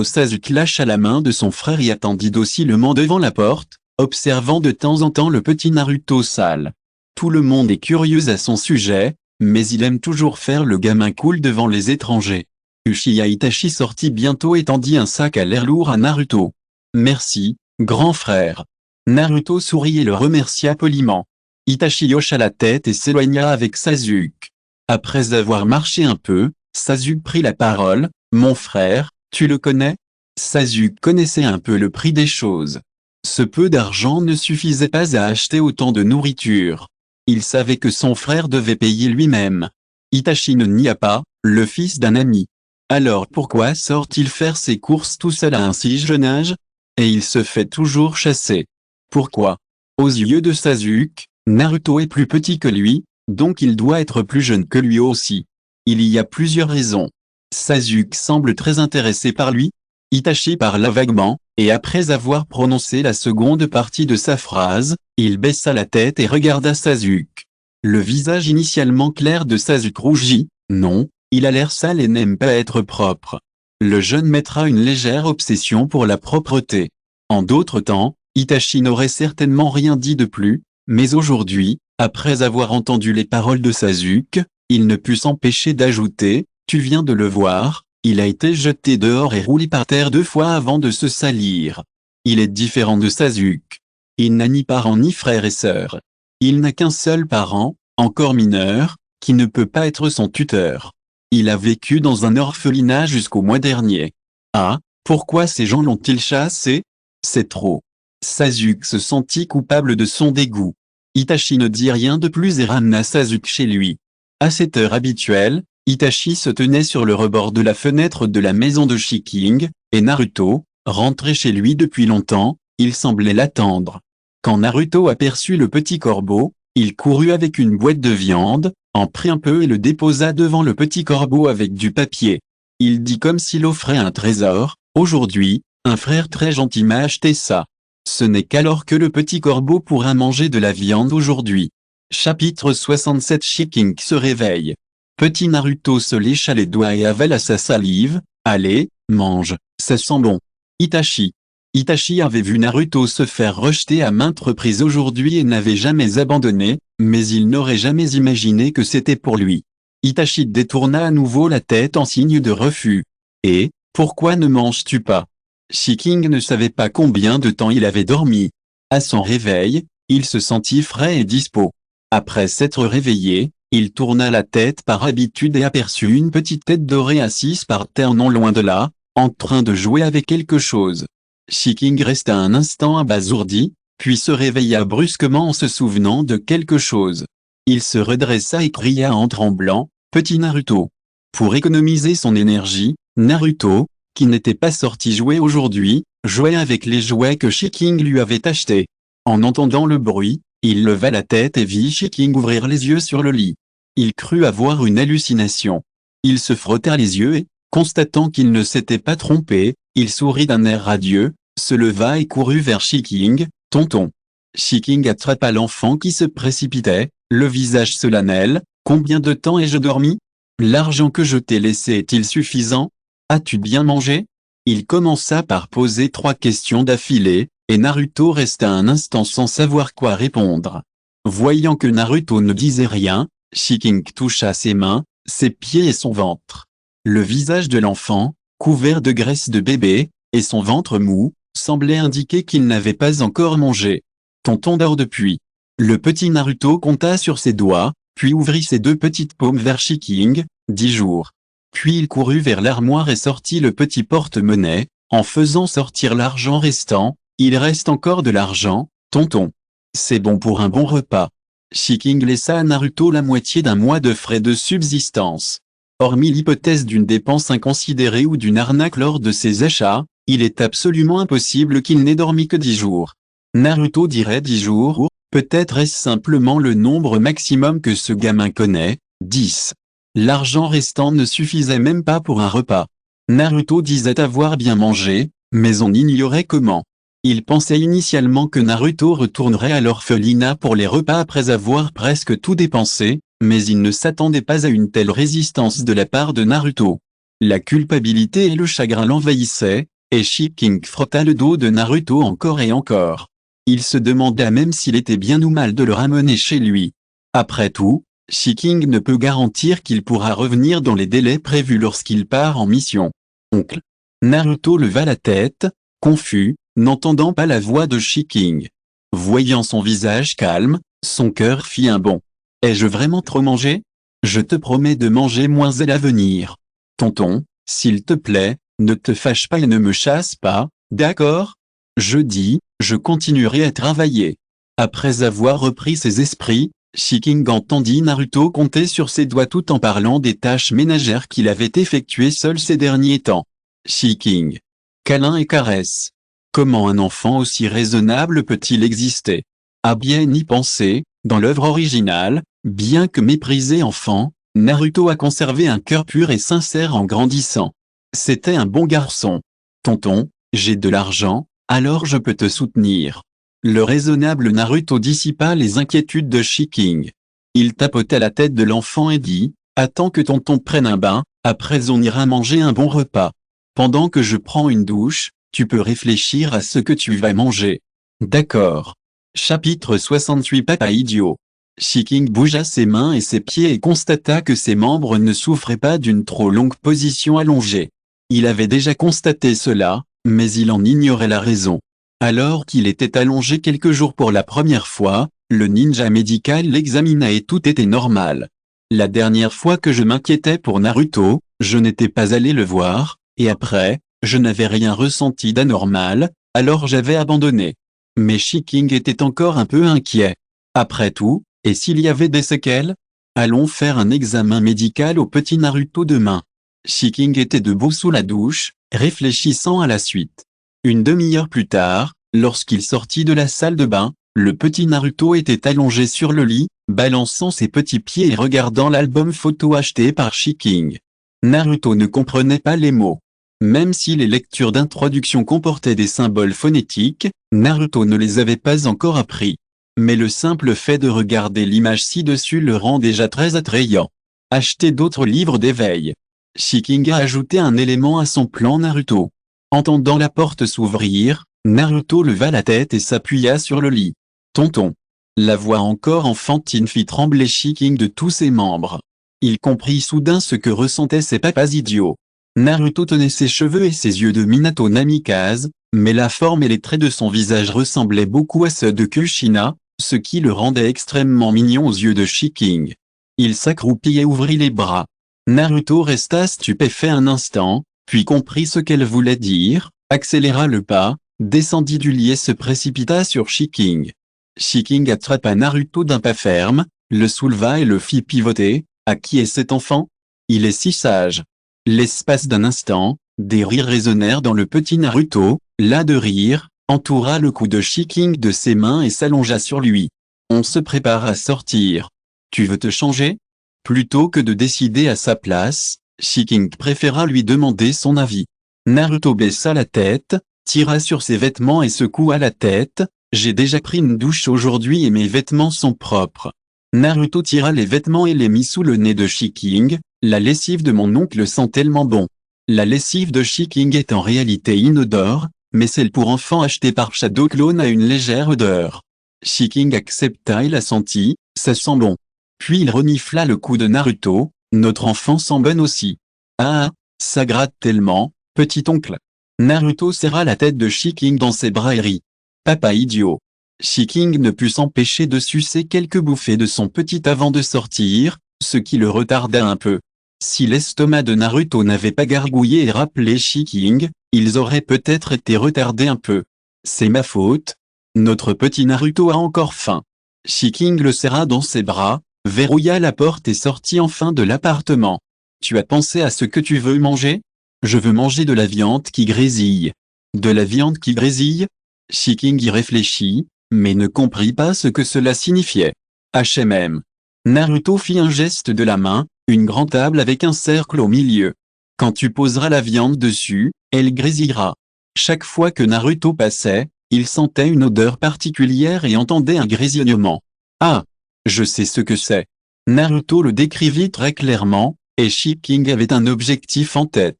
Sasuke lâcha la main de son frère et attendit docilement devant la porte, observant de temps en temps le petit Naruto sale. Tout le monde est curieux à son sujet, mais il aime toujours faire le gamin cool devant les étrangers. Uchiha Itachi sortit bientôt et tendit un sac à l'air lourd à Naruto. « Merci, grand frère. » Naruto sourit et le remercia poliment. Itachi hocha la tête et s'éloigna avec Sasuke. Après avoir marché un peu, Sasuke prit la parole. « Mon frère, tu le connais ?» Sasuke connaissait un peu le prix des choses. Ce peu d'argent ne suffisait pas à acheter autant de nourriture. Il savait que son frère devait payer lui-même. Itachi ne nia pas, le fils d'un ami. Alors pourquoi sort-il faire ses courses tout seul à un si jeune âge? Et il se fait toujours chasser. Pourquoi? Aux yeux de Sasuke, Naruto est plus petit que lui, donc il doit être plus jeune que lui aussi. Il y a plusieurs raisons. Sasuke semble très intéressé par lui. Itachi parla vaguement, et après avoir prononcé la seconde partie de sa phrase, il baissa la tête et regarda Sasuke. Le visage initialement clair de Sasuke rougit. Non, il a l'air sale et n'aime pas être propre. Le jeune maître a une légère obsession pour la propreté. En d'autres temps, Itachi n'aurait certainement rien dit de plus, mais aujourd'hui, après avoir entendu les paroles de Sasuke, il ne put s'empêcher d'ajouter, « Tu viens de le voir, il a été jeté dehors et roulé par terre 2 fois avant de se salir. Il est différent de Sasuke. Il n'a ni parents ni frères et sœurs. Il n'a qu'un seul parent, encore mineur, qui ne peut pas être son tuteur. Il a vécu dans un orphelinat jusqu'au mois dernier. Ah, pourquoi ces gens l'ont-ils chassé? C'est trop. » Sasuke se sentit coupable de son dégoût. Itachi ne dit rien de plus et ramena Sasuke chez lui. À cette heure habituelle, Itachi se tenait sur le rebord de la fenêtre de la maison de Shiking, et Naruto, rentré chez lui depuis longtemps, il semblait l'attendre. Quand Naruto aperçut le petit corbeau, il courut avec une boîte de viande, en prit un peu et le déposa devant le petit corbeau avec du papier. Il dit comme s'il offrait un trésor, « Aujourd'hui, Un frère très gentil m'a acheté ça. Ce n'est qu'alors que le petit corbeau pourra manger de la viande aujourd'hui. Chapitre 67. Shiking se réveille. Petit Naruto se lécha les doigts et avala sa salive. Allez, mange, ça sent bon. Itachi. Itachi avait vu Naruto se faire rejeter à maintes reprises aujourd'hui et n'avait jamais abandonné, mais il n'aurait jamais imaginé que c'était pour lui. Itachi détourna à nouveau la tête en signe de refus. Et, pourquoi ne manges-tu pas? Shiking ne savait pas combien de temps il avait dormi. À son réveil, il se sentit frais et dispo. Après s'être réveillé, il tourna la tête par habitude et aperçut une petite tête dorée assise par terre non loin de là, en train de jouer avec quelque chose. Shiking resta un instant abasourdi, puis se réveilla brusquement en se souvenant de quelque chose. Il se redressa et cria en tremblant, « Petit Naruto !» Pour économiser son énergie, Naruto, qui n'était pas sorti jouer aujourd'hui, jouait avec les jouets que Shiking lui avait achetés. En entendant le bruit, il leva la tête et vit Shiking ouvrir les yeux sur le lit. Il crut avoir une hallucination. Il se frotta les yeux et, constatant qu'il ne s'était pas trompé, il sourit d'un air radieux, se leva et courut vers Shiking. « Tonton !» Shiking attrapa l'enfant qui se précipitait, le visage solennel. « Combien de temps ai-je dormi? L'argent que je t'ai laissé est-il suffisant? As-tu bien mangé ?» Il commença par poser 3 questions d'affilée, et Naruto resta un instant sans savoir quoi répondre. Voyant que Naruto ne disait rien, Shiking toucha ses mains, ses pieds et son ventre. Le visage de l'enfant, couvert de graisse de bébé, et son ventre mou, semblait indiquer qu'il n'avait pas encore mangé. « Tonton dort depuis. » Le petit Naruto compta sur ses doigts, puis ouvrit ses 2 petites paumes vers Shiking, 10 jours. Puis il courut vers l'armoire et sortit le petit porte-monnaie, en faisant sortir l'argent restant. « Il reste encore de l'argent, tonton. C'est bon pour un bon repas. » Shiking laissa à Naruto la moitié d'un mois de frais de subsistance. Hormis l'hypothèse d'une dépense inconsidérée ou d'une arnaque lors de ses achats, il est absolument impossible qu'il n'ait dormi que 10 jours. Naruto dirait 10 jours ou, peut-être est-ce simplement le nombre maximum que ce gamin connaît, 10. L'argent restant ne suffisait même pas pour un repas. Naruto disait avoir bien mangé, mais on ignorait comment. Il pensait initialement que Naruto retournerait à l'orphelinat pour les repas après avoir presque tout dépensé, mais il ne s'attendait pas à une telle résistance de la part de Naruto. La culpabilité et le chagrin l'envahissaient, et Shiking frotta le dos de Naruto encore et encore. Il se demanda même s'il était bien ou mal de le ramener chez lui. Après tout, Shiking ne peut garantir qu'il pourra revenir dans les délais prévus lorsqu'il part en mission. Oncle. Naruto leva la tête, confus, n'entendant pas la voix de Shiking. Voyant son visage calme, son cœur fit un bond. « Ai-je vraiment trop mangé? Je te promets de manger moins à l'avenir. Tonton, s'il te plaît, ne te fâche pas et ne me chasse pas, d'accord? Jeudi, je continuerai à travailler. » Après avoir repris ses esprits, Shiking entendit Naruto compter sur ses doigts tout en parlant des tâches ménagères qu'il avait effectuées seul ces derniers temps. Shiking. Câlin et caresse. Comment un enfant aussi raisonnable peut-il exister? À bien y penser, dans l'œuvre originale, bien que méprisé enfant, Naruto a conservé un cœur pur et sincère en grandissant. C'était un bon garçon. Tonton, j'ai de l'argent, alors je peux te soutenir. Le raisonnable Naruto dissipa les inquiétudes de Shiking. Il tapota la tête de l'enfant et dit, « Attends que tonton prenne un bain, après on ira manger un bon repas. Pendant que je prends une douche, tu peux réfléchir à ce que tu vas manger. » D'accord. Chapitre 68. Papa idiot. Shiking bougea ses mains et ses pieds et constata que ses membres ne souffraient pas d'une trop longue position allongée. Il avait déjà constaté cela, mais il en ignorait la raison. Alors qu'il était allongé quelques jours pour la première fois, le ninja médical l'examina et tout était normal. La dernière fois que je m'inquiétais pour Naruto, je n'étais pas allé le voir, et après, je n'avais rien ressenti d'anormal, alors j'avais abandonné. Mais Shiking était encore un peu inquiet. Après tout, et s'il y avait des séquelles? Allons faire un examen médical au petit Naruto demain. Shiking était debout sous la douche, réfléchissant à la suite. Une demi-heure plus tard, lorsqu'il sortit de la salle de bain, le petit Naruto était allongé sur le lit, balançant ses petits pieds et regardant l'album photo acheté par Shiking. Naruto ne comprenait pas les mots. Même si les lectures d'introduction comportaient des symboles phonétiques, Naruto ne les avait pas encore appris. Mais le simple fait de regarder l'image ci-dessus le rend déjà très attrayant. Acheter d'autres livres d'éveil. Shiking a ajouté un élément à son plan Naruto. Entendant la porte s'ouvrir, Naruto leva la tête et s'appuya sur le lit. Tonton. La voix encore enfantine fit trembler Shiking de tous ses membres. Il comprit soudain ce que ressentaient ses papas idiots. Naruto tenait ses cheveux et ses yeux de Minato Namikaze, mais la forme et les traits de son visage ressemblaient beaucoup à ceux de Kushina, ce qui le rendait extrêmement mignon aux yeux de Shiking. Il s'accroupit et ouvrit les bras. Naruto resta stupéfait un instant, puis comprit ce qu'elle voulait dire, accéléra le pas, descendit du lit et se précipita sur Shiking. Shiking attrapa Naruto d'un pas ferme, le souleva et le fit pivoter. À qui est cet enfant? Il est si sage. L'espace d'un instant, des rires résonnèrent dans le petit Naruto, las de rire, entoura le cou de Shiking de ses mains et s'allongea sur lui. On se prépare à sortir. Tu veux te changer? Plutôt que de décider à sa place, Shiking préféra lui demander son avis. Naruto baissa la tête, tira sur ses vêtements et secoua la tête. J'ai déjà pris une douche aujourd'hui et mes vêtements sont propres. Naruto tira les vêtements et les mit sous le nez de Shiking. La lessive de mon oncle sent tellement bon. La lessive de Shiking est en réalité inodore, mais celle pour enfants achetée par Shadow Clone a une légère odeur. Shiking accepta et la sentit, ça sent bon. Puis il renifla le cou de Naruto, notre enfant sent bon aussi. Ah, ça gratte tellement, petit oncle. Naruto serra la tête de Shiking dans ses bras et rit. Papa idiot. Shiking ne put s'empêcher de sucer quelques bouffées de son petit avant de sortir, ce qui le retarda un peu. Si l'estomac de Naruto n'avait pas gargouillé et rappelé Shiking, ils auraient peut-être été retardés un peu. C'est ma faute. Notre petit Naruto a encore faim. Shiking le serra dans ses bras, verrouilla la porte et sortit enfin de l'appartement. Tu as pensé à ce que tu veux manger? Je veux manger de la viande qui grésille. De la viande qui grésille? Shiking y réfléchit, mais ne comprit pas ce que cela signifiait. HMM. Naruto fit un geste de la main, une grande table avec un cercle au milieu. Quand tu poseras la viande dessus, elle grésillera. Chaque fois que Naruto passait, il sentait une odeur particulière et entendait un grésillement. Ah! Je sais ce que c'est. Naruto le décrivit très clairement, et Shiking avait un objectif en tête.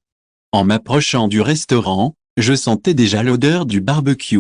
En m'approchant du restaurant, je sentais déjà l'odeur du barbecue.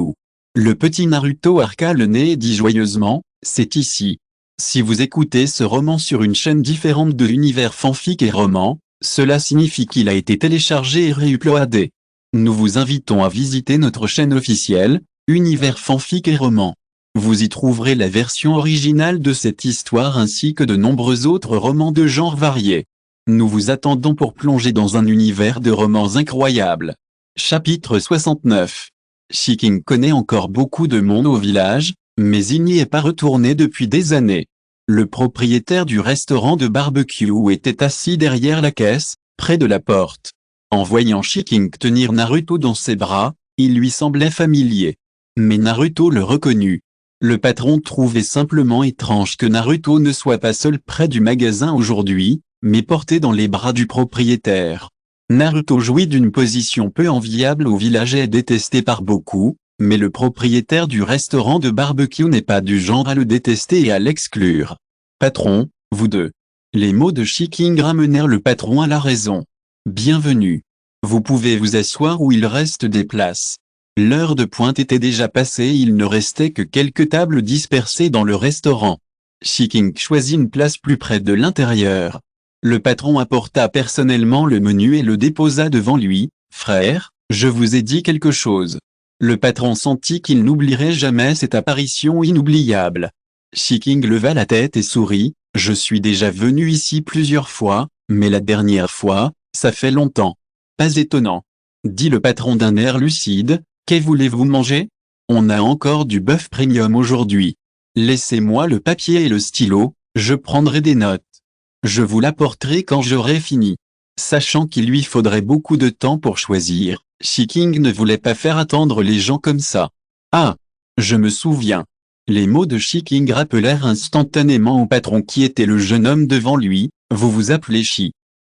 Le petit Naruto arqua le nez et dit joyeusement, c'est ici. Si vous écoutez ce roman sur une chaîne différente de l'univers fanfic et roman, cela signifie qu'il a été téléchargé et réuploadé. Nous vous invitons à visiter notre chaîne officielle, Univers fanfic et roman. Vous y trouverez la version originale de cette histoire ainsi que de nombreux autres romans de genres variés. Nous vous attendons pour plonger dans un univers de romans incroyables. Chapitre 69. Shiking connaît encore beaucoup de monde au village, mais il n'y est pas retourné depuis des années. Le propriétaire du restaurant de barbecue était assis derrière la caisse, près de la porte. En voyant Shiking tenir Naruto dans ses bras, il lui semblait familier. Mais Naruto le reconnut. Le patron trouvait simplement étrange que Naruto ne soit pas seul près du magasin aujourd'hui, mais porté dans les bras du propriétaire. Naruto jouit d'une position peu enviable au village et est détesté par beaucoup, mais le propriétaire du restaurant de barbecue n'est pas du genre à le détester et à l'exclure. Patron, vous deux. Les mots de Shiking ramenèrent le patron à la raison. Bienvenue. Vous pouvez vous asseoir où il reste des places. L'heure de pointe était déjà passée et il ne restait que quelques tables dispersées dans le restaurant. Shiking choisit une place plus près de l'intérieur. Le patron apporta personnellement le menu et le déposa devant lui. « Frère, je vous ai dit quelque chose. » Le patron sentit qu'il n'oublierait jamais cette apparition inoubliable. Shiking leva la tête et sourit. « Je suis déjà venu ici plusieurs fois, mais la dernière fois, ça fait longtemps. » « Pas étonnant. » dit le patron d'un air lucide. « Que voulez-vous manger? On a encore du bœuf premium aujourd'hui. Laissez-moi le papier et le stylo, je prendrai des notes. Je vous l'apporterai quand j'aurai fini. » Sachant qu'il lui faudrait beaucoup de temps pour choisir, Shiking ne voulait pas faire attendre les gens comme ça. « Ah, je me souviens. » Les mots de Shiking rappelèrent instantanément au patron qui était le jeune homme devant lui. « Vous vous appelez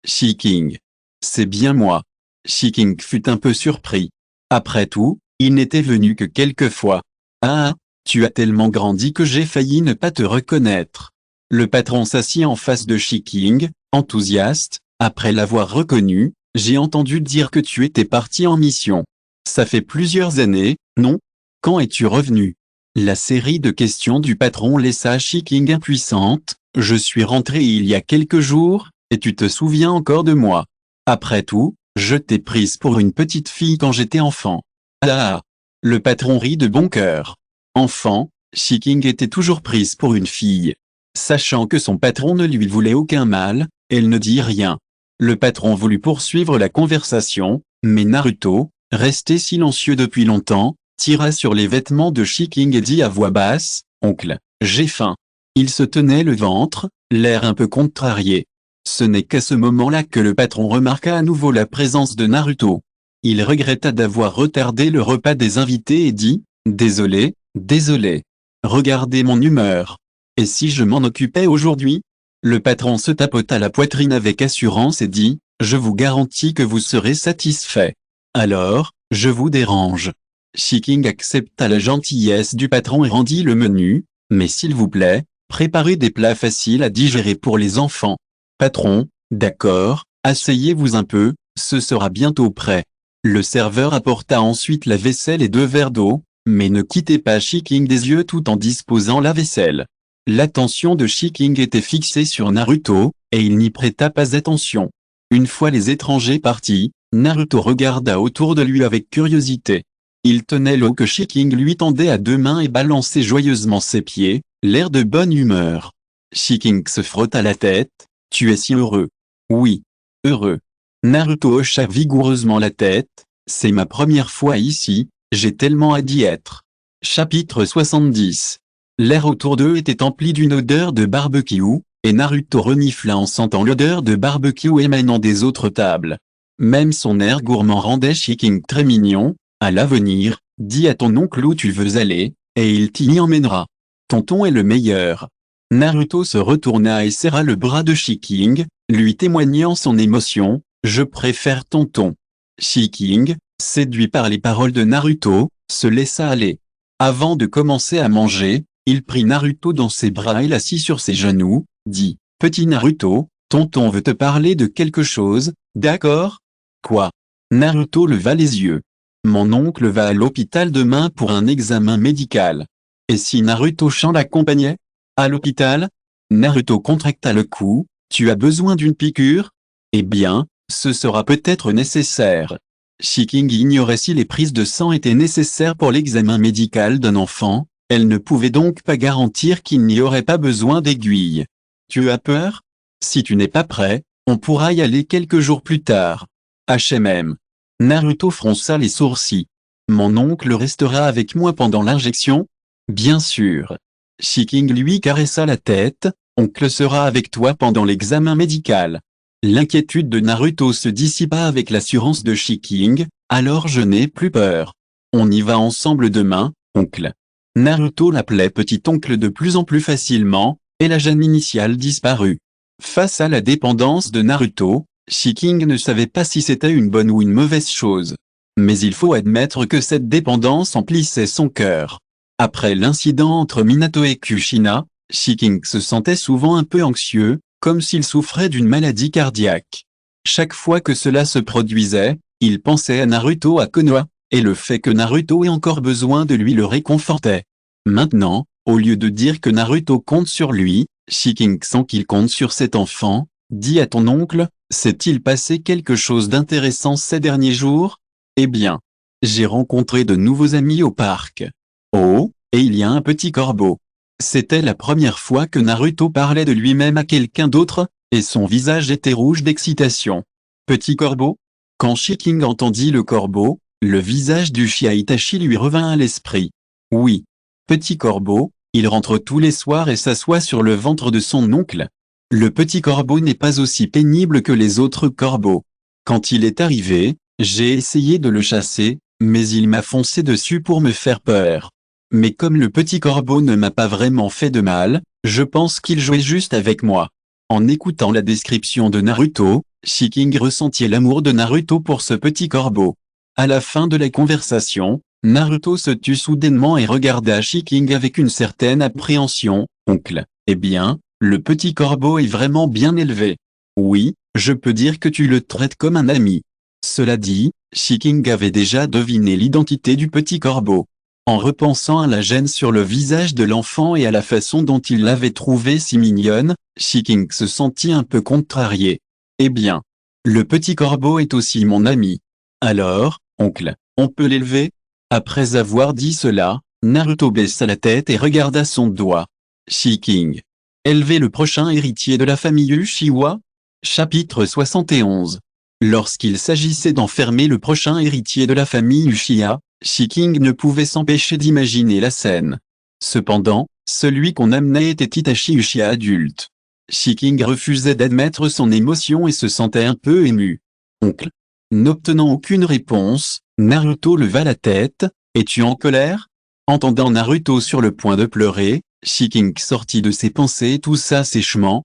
Shiking. » « C'est bien moi. Shiking fut un peu surpris. Après tout, il n'était venu que quelques fois. Ah, tu as tellement grandi que j'ai failli ne pas te reconnaître. Le patron s'assit en face de Shiking, enthousiaste. Après l'avoir reconnu, j'ai entendu dire que tu étais parti en mission. Ça fait plusieurs années, non? Quand es-tu revenu? La série de questions du patron laissa Shiking impuissante. Je suis rentré il y a quelques jours, et tu te souviens encore de moi. Après tout, je t'ai prise pour une petite fille quand j'étais enfant. Ah! Le patron rit de bon cœur. Enfant, Shiking était toujours prise pour une fille. Sachant que son patron ne lui voulait aucun mal, elle ne dit rien. Le patron voulut poursuivre la conversation, mais Naruto, resté silencieux depuis longtemps, tira sur les vêtements de Shiking et dit à voix basse, « Oncle, j'ai faim. » Il se tenait le ventre, l'air un peu contrarié. Ce n'est qu'à ce moment-là que le patron remarqua à nouveau la présence de Naruto. Il regretta d'avoir retardé le repas des invités et dit, « Désolé, désolé. Regardez mon humeur. Et si je m'en occupais aujourd'hui ?» Le patron se tapota la poitrine avec assurance et dit, « Je vous garantis que vous serez satisfait. Alors, je vous dérange. » Shiking accepta la gentillesse du patron et rendit le menu, « Mais s'il vous plaît, préparez des plats faciles à digérer pour les enfants. » Patron, d'accord, asseyez-vous un peu, ce sera bientôt prêt. Le serveur apporta ensuite la vaisselle et 2 verres d'eau, mais ne quittez pas Shiking des yeux tout en disposant la vaisselle. L'attention de Shiking était fixée sur Naruto, et il n'y prêta pas attention. Une fois les étrangers partis, Naruto regarda autour de lui avec curiosité. Il tenait l'eau que Shiking lui tendait à 2 mains et balançait joyeusement ses pieds, l'air de bonne humeur. Shiking se frotta la tête, « Tu es si heureux. » « Oui. Heureux. » Naruto hocha vigoureusement la tête, « C'est ma première fois ici, j'ai tellement hâte d'y être. » Chapitre 70. L'air autour d'eux était empli d'une odeur de barbecue, et Naruto renifla en sentant l'odeur de barbecue émanant des autres tables. Même son air gourmand rendait Shiking très mignon. « À l'avenir, dis à ton oncle où tu veux aller, et il t'y emmènera. Tonton est le meilleur. » Naruto se retourna et serra le bras de Shiking, lui témoignant son émotion, « Je préfère tonton. » Shiking, séduit par les paroles de Naruto, se laissa aller. Avant de commencer à manger, il prit Naruto dans ses bras et l'assit sur ses genoux, dit, « Petit Naruto, tonton veut te parler de quelque chose, d'accord? » Quoi? Naruto leva les yeux. « Mon oncle va à l'hôpital demain pour un examen médical. Et si Naruto-chan l'accompagnait? À l'hôpital? » Naruto contracta le cou, « Tu as besoin d'une piqûre? Eh bien, ce sera peut-être nécessaire. » Shiking ignorait si les prises de sang étaient nécessaires pour l'examen médical d'un enfant, elle ne pouvait donc pas garantir qu'il n'y aurait pas besoin d'aiguilles. « Tu as peur? Si tu n'es pas prêt, on pourra y aller quelques jours plus tard. HMM. » Naruto fronça les sourcils. « Mon oncle restera avec moi pendant l'injection? » Bien sûr. Shiking lui caressa la tête, « Oncle sera avec toi pendant l'examen médical. » L'inquiétude de Naruto se dissipa avec l'assurance de Shiking, « Alors je n'ai plus peur. On y va ensemble demain, oncle. » Naruto l'appelait petit oncle de plus en plus facilement, et la gêne initiale disparut. Face à la dépendance de Naruto, Shiking ne savait pas si c'était une bonne ou une mauvaise chose. Mais il faut admettre que cette dépendance emplissait son cœur. Après l'incident entre Minato et Kushina, Shiking se sentait souvent un peu anxieux, comme s'il souffrait d'une maladie cardiaque. Chaque fois que cela se produisait, il pensait à Naruto à Konoha, et le fait que Naruto ait encore besoin de lui le réconfortait. Maintenant, au lieu de dire que Naruto compte sur lui, Shiking sent qu'il compte sur cet enfant. « Dis à ton oncle, s'est-il passé quelque chose d'intéressant ces derniers jours? » Eh bien, j'ai rencontré de nouveaux amis au parc. Oh, et il y a un petit corbeau. C'était la première fois que Naruto parlait de lui-même à quelqu'un d'autre, et son visage était rouge d'excitation. Petit corbeau? Quand Shiking entendit le corbeau, le visage d'Uchiha Itachi lui revint à l'esprit. Oui. Petit corbeau, il rentre tous les soirs et s'assoit sur le ventre de son oncle. Le petit corbeau n'est pas aussi pénible que les autres corbeaux. Quand il est arrivé, j'ai essayé de le chasser, mais il m'a foncé dessus pour me faire peur. Mais comme le petit corbeau ne m'a pas vraiment fait de mal, je pense qu'il jouait juste avec moi. En écoutant la description de Naruto, Shiking ressentit l'amour de Naruto pour ce petit corbeau. À la fin de la conversation, Naruto se tut soudainement et regarda Shiking avec une certaine appréhension. « Oncle, eh bien, le petit corbeau est vraiment bien élevé. Oui, je peux dire que tu le traites comme un ami. » Cela dit, Shiking avait déjà deviné l'identité du petit corbeau. En repensant à la gêne sur le visage de l'enfant et à la façon dont il l'avait trouvée si mignonne, Shiking se sentit un peu contrarié. « Eh bien, le petit corbeau est aussi mon ami. Alors, oncle, on peut l'élever ?» Après avoir dit cela, Naruto baissa la tête et regarda son doigt. Shiking. Élever le prochain héritier de la famille Uchiwa? Chapitre 71. Lorsqu'il s'agissait d'enfermer le prochain héritier de la famille Uchiha, Shiking ne pouvait s'empêcher d'imaginer la scène. Cependant, celui qu'on amenait était Itachi Uchiha adulte. Shiking refusait d'admettre son émotion et se sentait un peu ému. « Oncle ?» N'obtenant aucune réponse, Naruto leva la tête. « Es-tu en colère ?» Entendant Naruto sur le point de pleurer, Shiking sortit de ses pensées et toussa sèchement.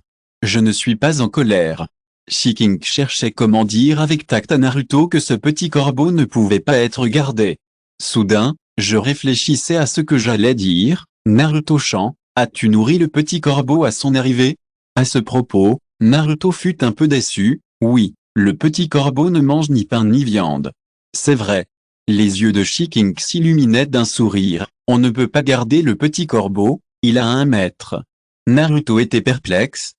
« Je ne suis pas en colère. » Shiking cherchait comment dire avec tact à Naruto que ce petit corbeau ne pouvait pas être gardé. Soudain, je réfléchissais à ce que j'allais dire. Naruto-chan, as-tu nourri le petit corbeau à son arrivée? À ce propos, Naruto fut un peu déçu. Oui, le petit corbeau ne mange ni pain ni viande. C'est vrai. Les yeux de Shiking s'illuminaient d'un sourire. On ne peut pas garder le petit corbeau, il a un maître. Naruto était perplexe.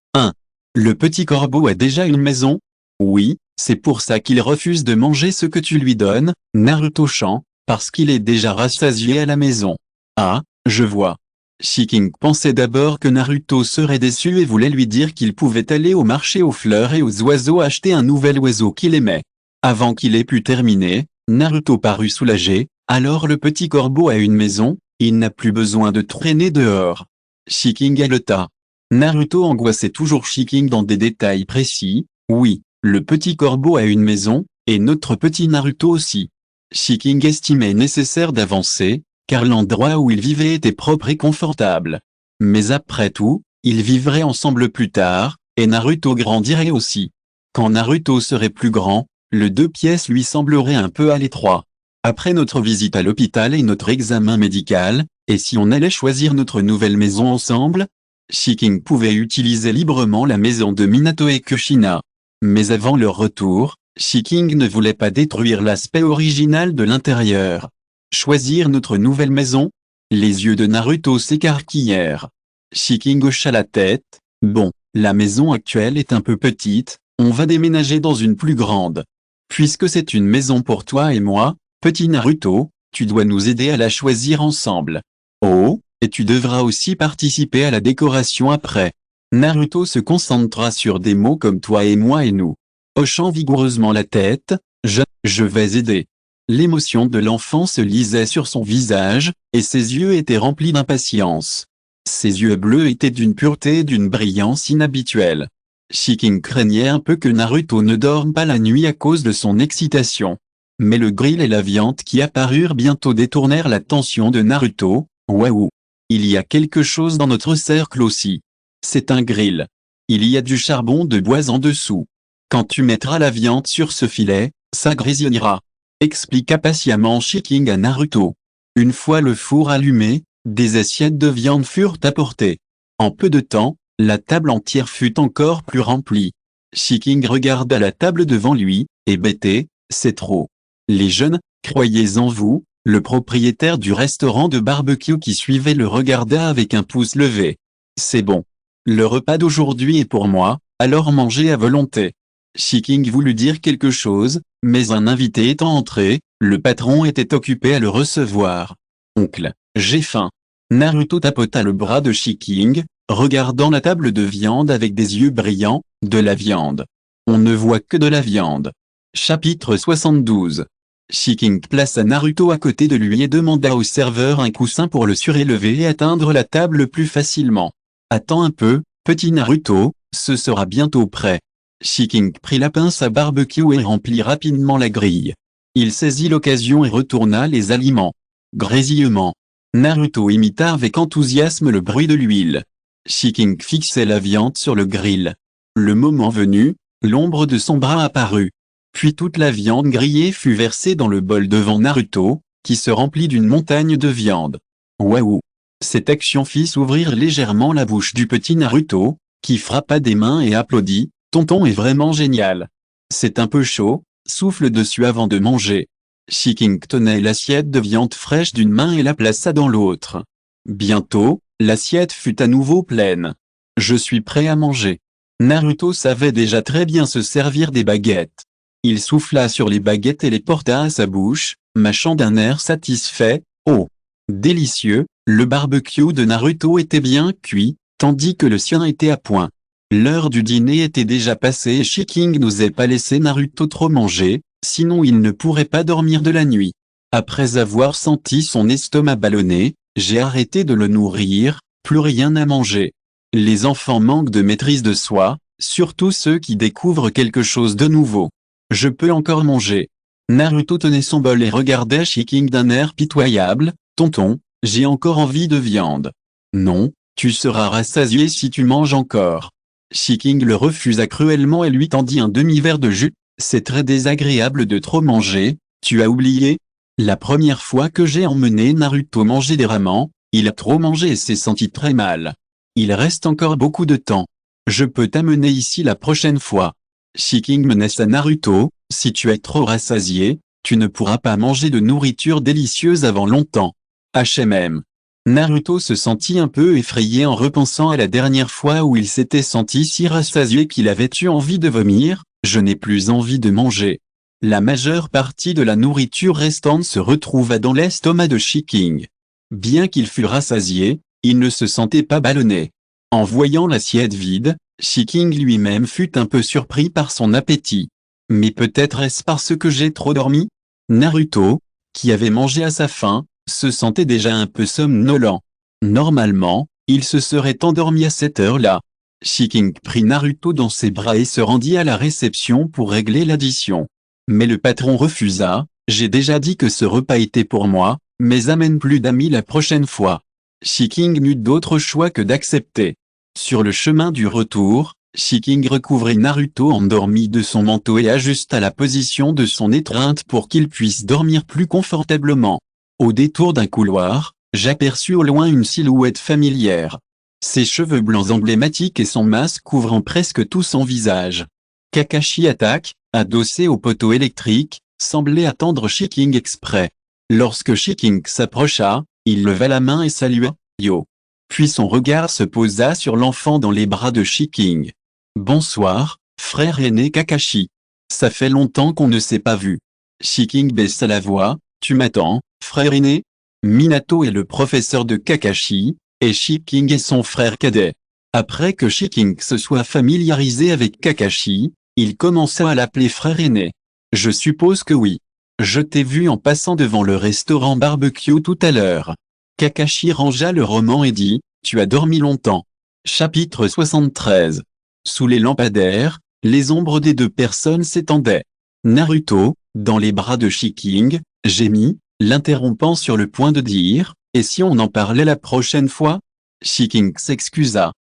Le petit corbeau a déjà une maison? Oui, c'est pour ça qu'il refuse de manger ce que tu lui donnes, Naruto-chan, parce qu'il est déjà rassasié à la maison. Ah, je vois. Shiking pensait d'abord que Naruto serait déçu et voulait lui dire qu'il pouvait aller au marché aux fleurs et aux oiseaux acheter un nouvel oiseau qu'il aimait. Avant qu'il ait pu terminer, Naruto parut soulagé. Alors le petit corbeau a une maison, il n'a plus besoin de traîner dehors. Shiking haleta. Naruto angoissait toujours Shiking dans des détails précis. Oui, le petit corbeau a une maison, et notre petit Naruto aussi. Shiking estimait nécessaire d'avancer, car l'endroit où il vivait était propre et confortable. Mais après tout, ils vivraient ensemble plus tard, et Naruto grandirait aussi. Quand Naruto serait plus grand, le 2 pièces lui semblerait un peu à l'étroit. Après notre visite à l'hôpital et notre examen médical, et si on allait choisir notre nouvelle maison ensemble? Shiking pouvait utiliser librement la maison de Minato et Kushina. Mais avant leur retour, Shiking ne voulait pas détruire l'aspect original de l'intérieur. Choisir notre nouvelle maison? Les yeux de Naruto s'écarquillèrent. Shiking hocha la tête. Bon, la maison actuelle est un peu petite, on va déménager dans une plus grande. Puisque c'est une maison pour toi et moi, petit Naruto, tu dois nous aider à la choisir ensemble. Oh, et tu devras aussi participer à la décoration après. Naruto se concentra sur des mots comme toi et moi et nous. Hochant vigoureusement la tête, je vais aider. L'émotion de l'enfant se lisait sur son visage, et ses yeux étaient remplis d'impatience. Ses yeux bleus étaient d'une pureté et d'une brillance inhabituelle. Shiking craignait un peu que Naruto ne dorme pas la nuit à cause de son excitation. Mais le grill et la viande qui apparurent bientôt détournèrent l'attention de Naruto. Waouh! Il y a quelque chose dans notre cercle aussi. C'est un grill. Il y a du charbon de bois en dessous. Quand tu mettras la viande sur ce filet, ça grésillera. Expliqua patiemment Shiking à Naruto. Une fois le four allumé, des assiettes de viande furent apportées. En peu de temps, la table entière fut encore plus remplie. Shiking regarda la table devant lui, hébété, c'est trop. Les jeunes, croyez en vous, le propriétaire du restaurant de barbecue qui suivait le regarda avec un pouce levé. C'est bon. Le repas d'aujourd'hui est pour moi, alors mangez à volonté. Shiking voulut dire quelque chose, mais un invité étant entré, le patron était occupé à le recevoir. Oncle, j'ai faim. Naruto tapota le bras de Shiking, regardant la table de viande avec des yeux brillants, de la viande. On ne voit que de la viande. Chapitre 72. Shiking plaça Naruto à côté de lui et demanda au serveur un coussin pour le surélever et atteindre la table plus facilement. Attends un peu, petit Naruto, ce sera bientôt prêt. Shiking prit la pince à barbecue et remplit rapidement la grille. Il saisit l'occasion et retourna les aliments. Grésillement. Naruto imita avec enthousiasme le bruit de l'huile. Shiking fixait la viande sur le grill. Le moment venu, l'ombre de son bras apparut. Puis toute la viande grillée fut versée dans le bol devant Naruto, qui se remplit d'une montagne de viande. Waouh! Cette action fit s'ouvrir légèrement la bouche du petit Naruto, qui frappa des mains et applaudit. Tonton est vraiment génial. C'est un peu chaud, souffle dessus avant de manger. Shiking tenait l'assiette de viande fraîche d'une main et la plaça dans l'autre. Bientôt, l'assiette fut à nouveau pleine. Je suis prêt à manger. Naruto savait déjà très bien se servir des baguettes. Il souffla sur les baguettes et les porta à sa bouche, mâchant d'un air satisfait. Oh! Délicieux, le barbecue de Naruto était bien cuit, tandis que le sien était à point. L'heure du dîner était déjà passée et Shiking n'osait pas laisser Naruto trop manger, sinon il ne pourrait pas dormir de la nuit. Après avoir senti son estomac ballonné, j'ai arrêté de le nourrir, plus rien à manger. Les enfants manquent de maîtrise de soi, surtout ceux qui découvrent quelque chose de nouveau. Je peux encore manger. Naruto tenait son bol et regardait Shiking d'un air pitoyable. Tonton, j'ai encore envie de viande. Non, tu seras rassasié si tu manges encore. Shiking le refusa cruellement et lui tendit un demi-verre de jus. C'est très désagréable de trop manger, tu as oublié? La première fois que j'ai emmené Naruto manger des ramen, il a trop mangé et s'est senti très mal. Il reste encore beaucoup de temps. Je peux t'amener ici la prochaine fois. Shiking menaça Naruto, si tu es trop rassasié, tu ne pourras pas manger de nourriture délicieuse avant longtemps. HMM. Naruto se sentit un peu effrayé en repensant à la dernière fois où il s'était senti si rassasié qu'il avait eu envie de vomir. Je n'ai plus envie de manger. La majeure partie de la nourriture restante se retrouva dans l'estomac de Shiking. Bien qu'il fût rassasié, il ne se sentait pas ballonné. En voyant l'assiette vide, Shiking lui-même fut un peu surpris par son appétit. Mais peut-être est-ce parce que j'ai trop dormi? Naruto, qui avait mangé à sa faim, se sentait déjà un peu somnolent. Normalement, il se serait endormi à cette heure-là. Shiking prit Naruto dans ses bras et se rendit à la réception pour régler l'addition. Mais le patron refusa. J'ai déjà dit que ce repas était pour moi, mais amène plus d'amis la prochaine fois. Shiking n'eut d'autre choix que d'accepter. Sur le chemin du retour, Shiking recouvrit Naruto endormi de son manteau et ajusta la position de son étreinte pour qu'il puisse dormir plus confortablement. Au détour d'un couloir, j'aperçus au loin une silhouette familière. Ses cheveux blancs emblématiques et son masque couvrant presque tout son visage. Kakashi attaque, adossé au poteau électrique, semblait attendre Shiking exprès. Lorsque Shiking s'approcha, il leva la main et salua « Yo ». Puis son regard se posa sur l'enfant dans les bras de Shiking. « Bonsoir, frère aîné Kakashi. Ça fait longtemps qu'on ne s'est pas vu. » Shiking baissa la voix. « Tu m'attends, frère aîné ?» Minato est le professeur de Kakashi, et Shiking est son frère cadet. Après que Shiking se soit familiarisé avec Kakashi, il commença à l'appeler frère aîné. « Je suppose que oui. Je t'ai vu en passant devant le restaurant barbecue tout à l'heure. » Kakashi rangea le roman et dit, « Tu as dormi longtemps. » Chapitre 73. Sous les lampadaires, les ombres des deux personnes s'étendaient. Naruto, dans les bras de Shiking, gémit, l'interrompant sur le point de dire, « Et si on en parlait la prochaine fois ?» Shiking s'excusa.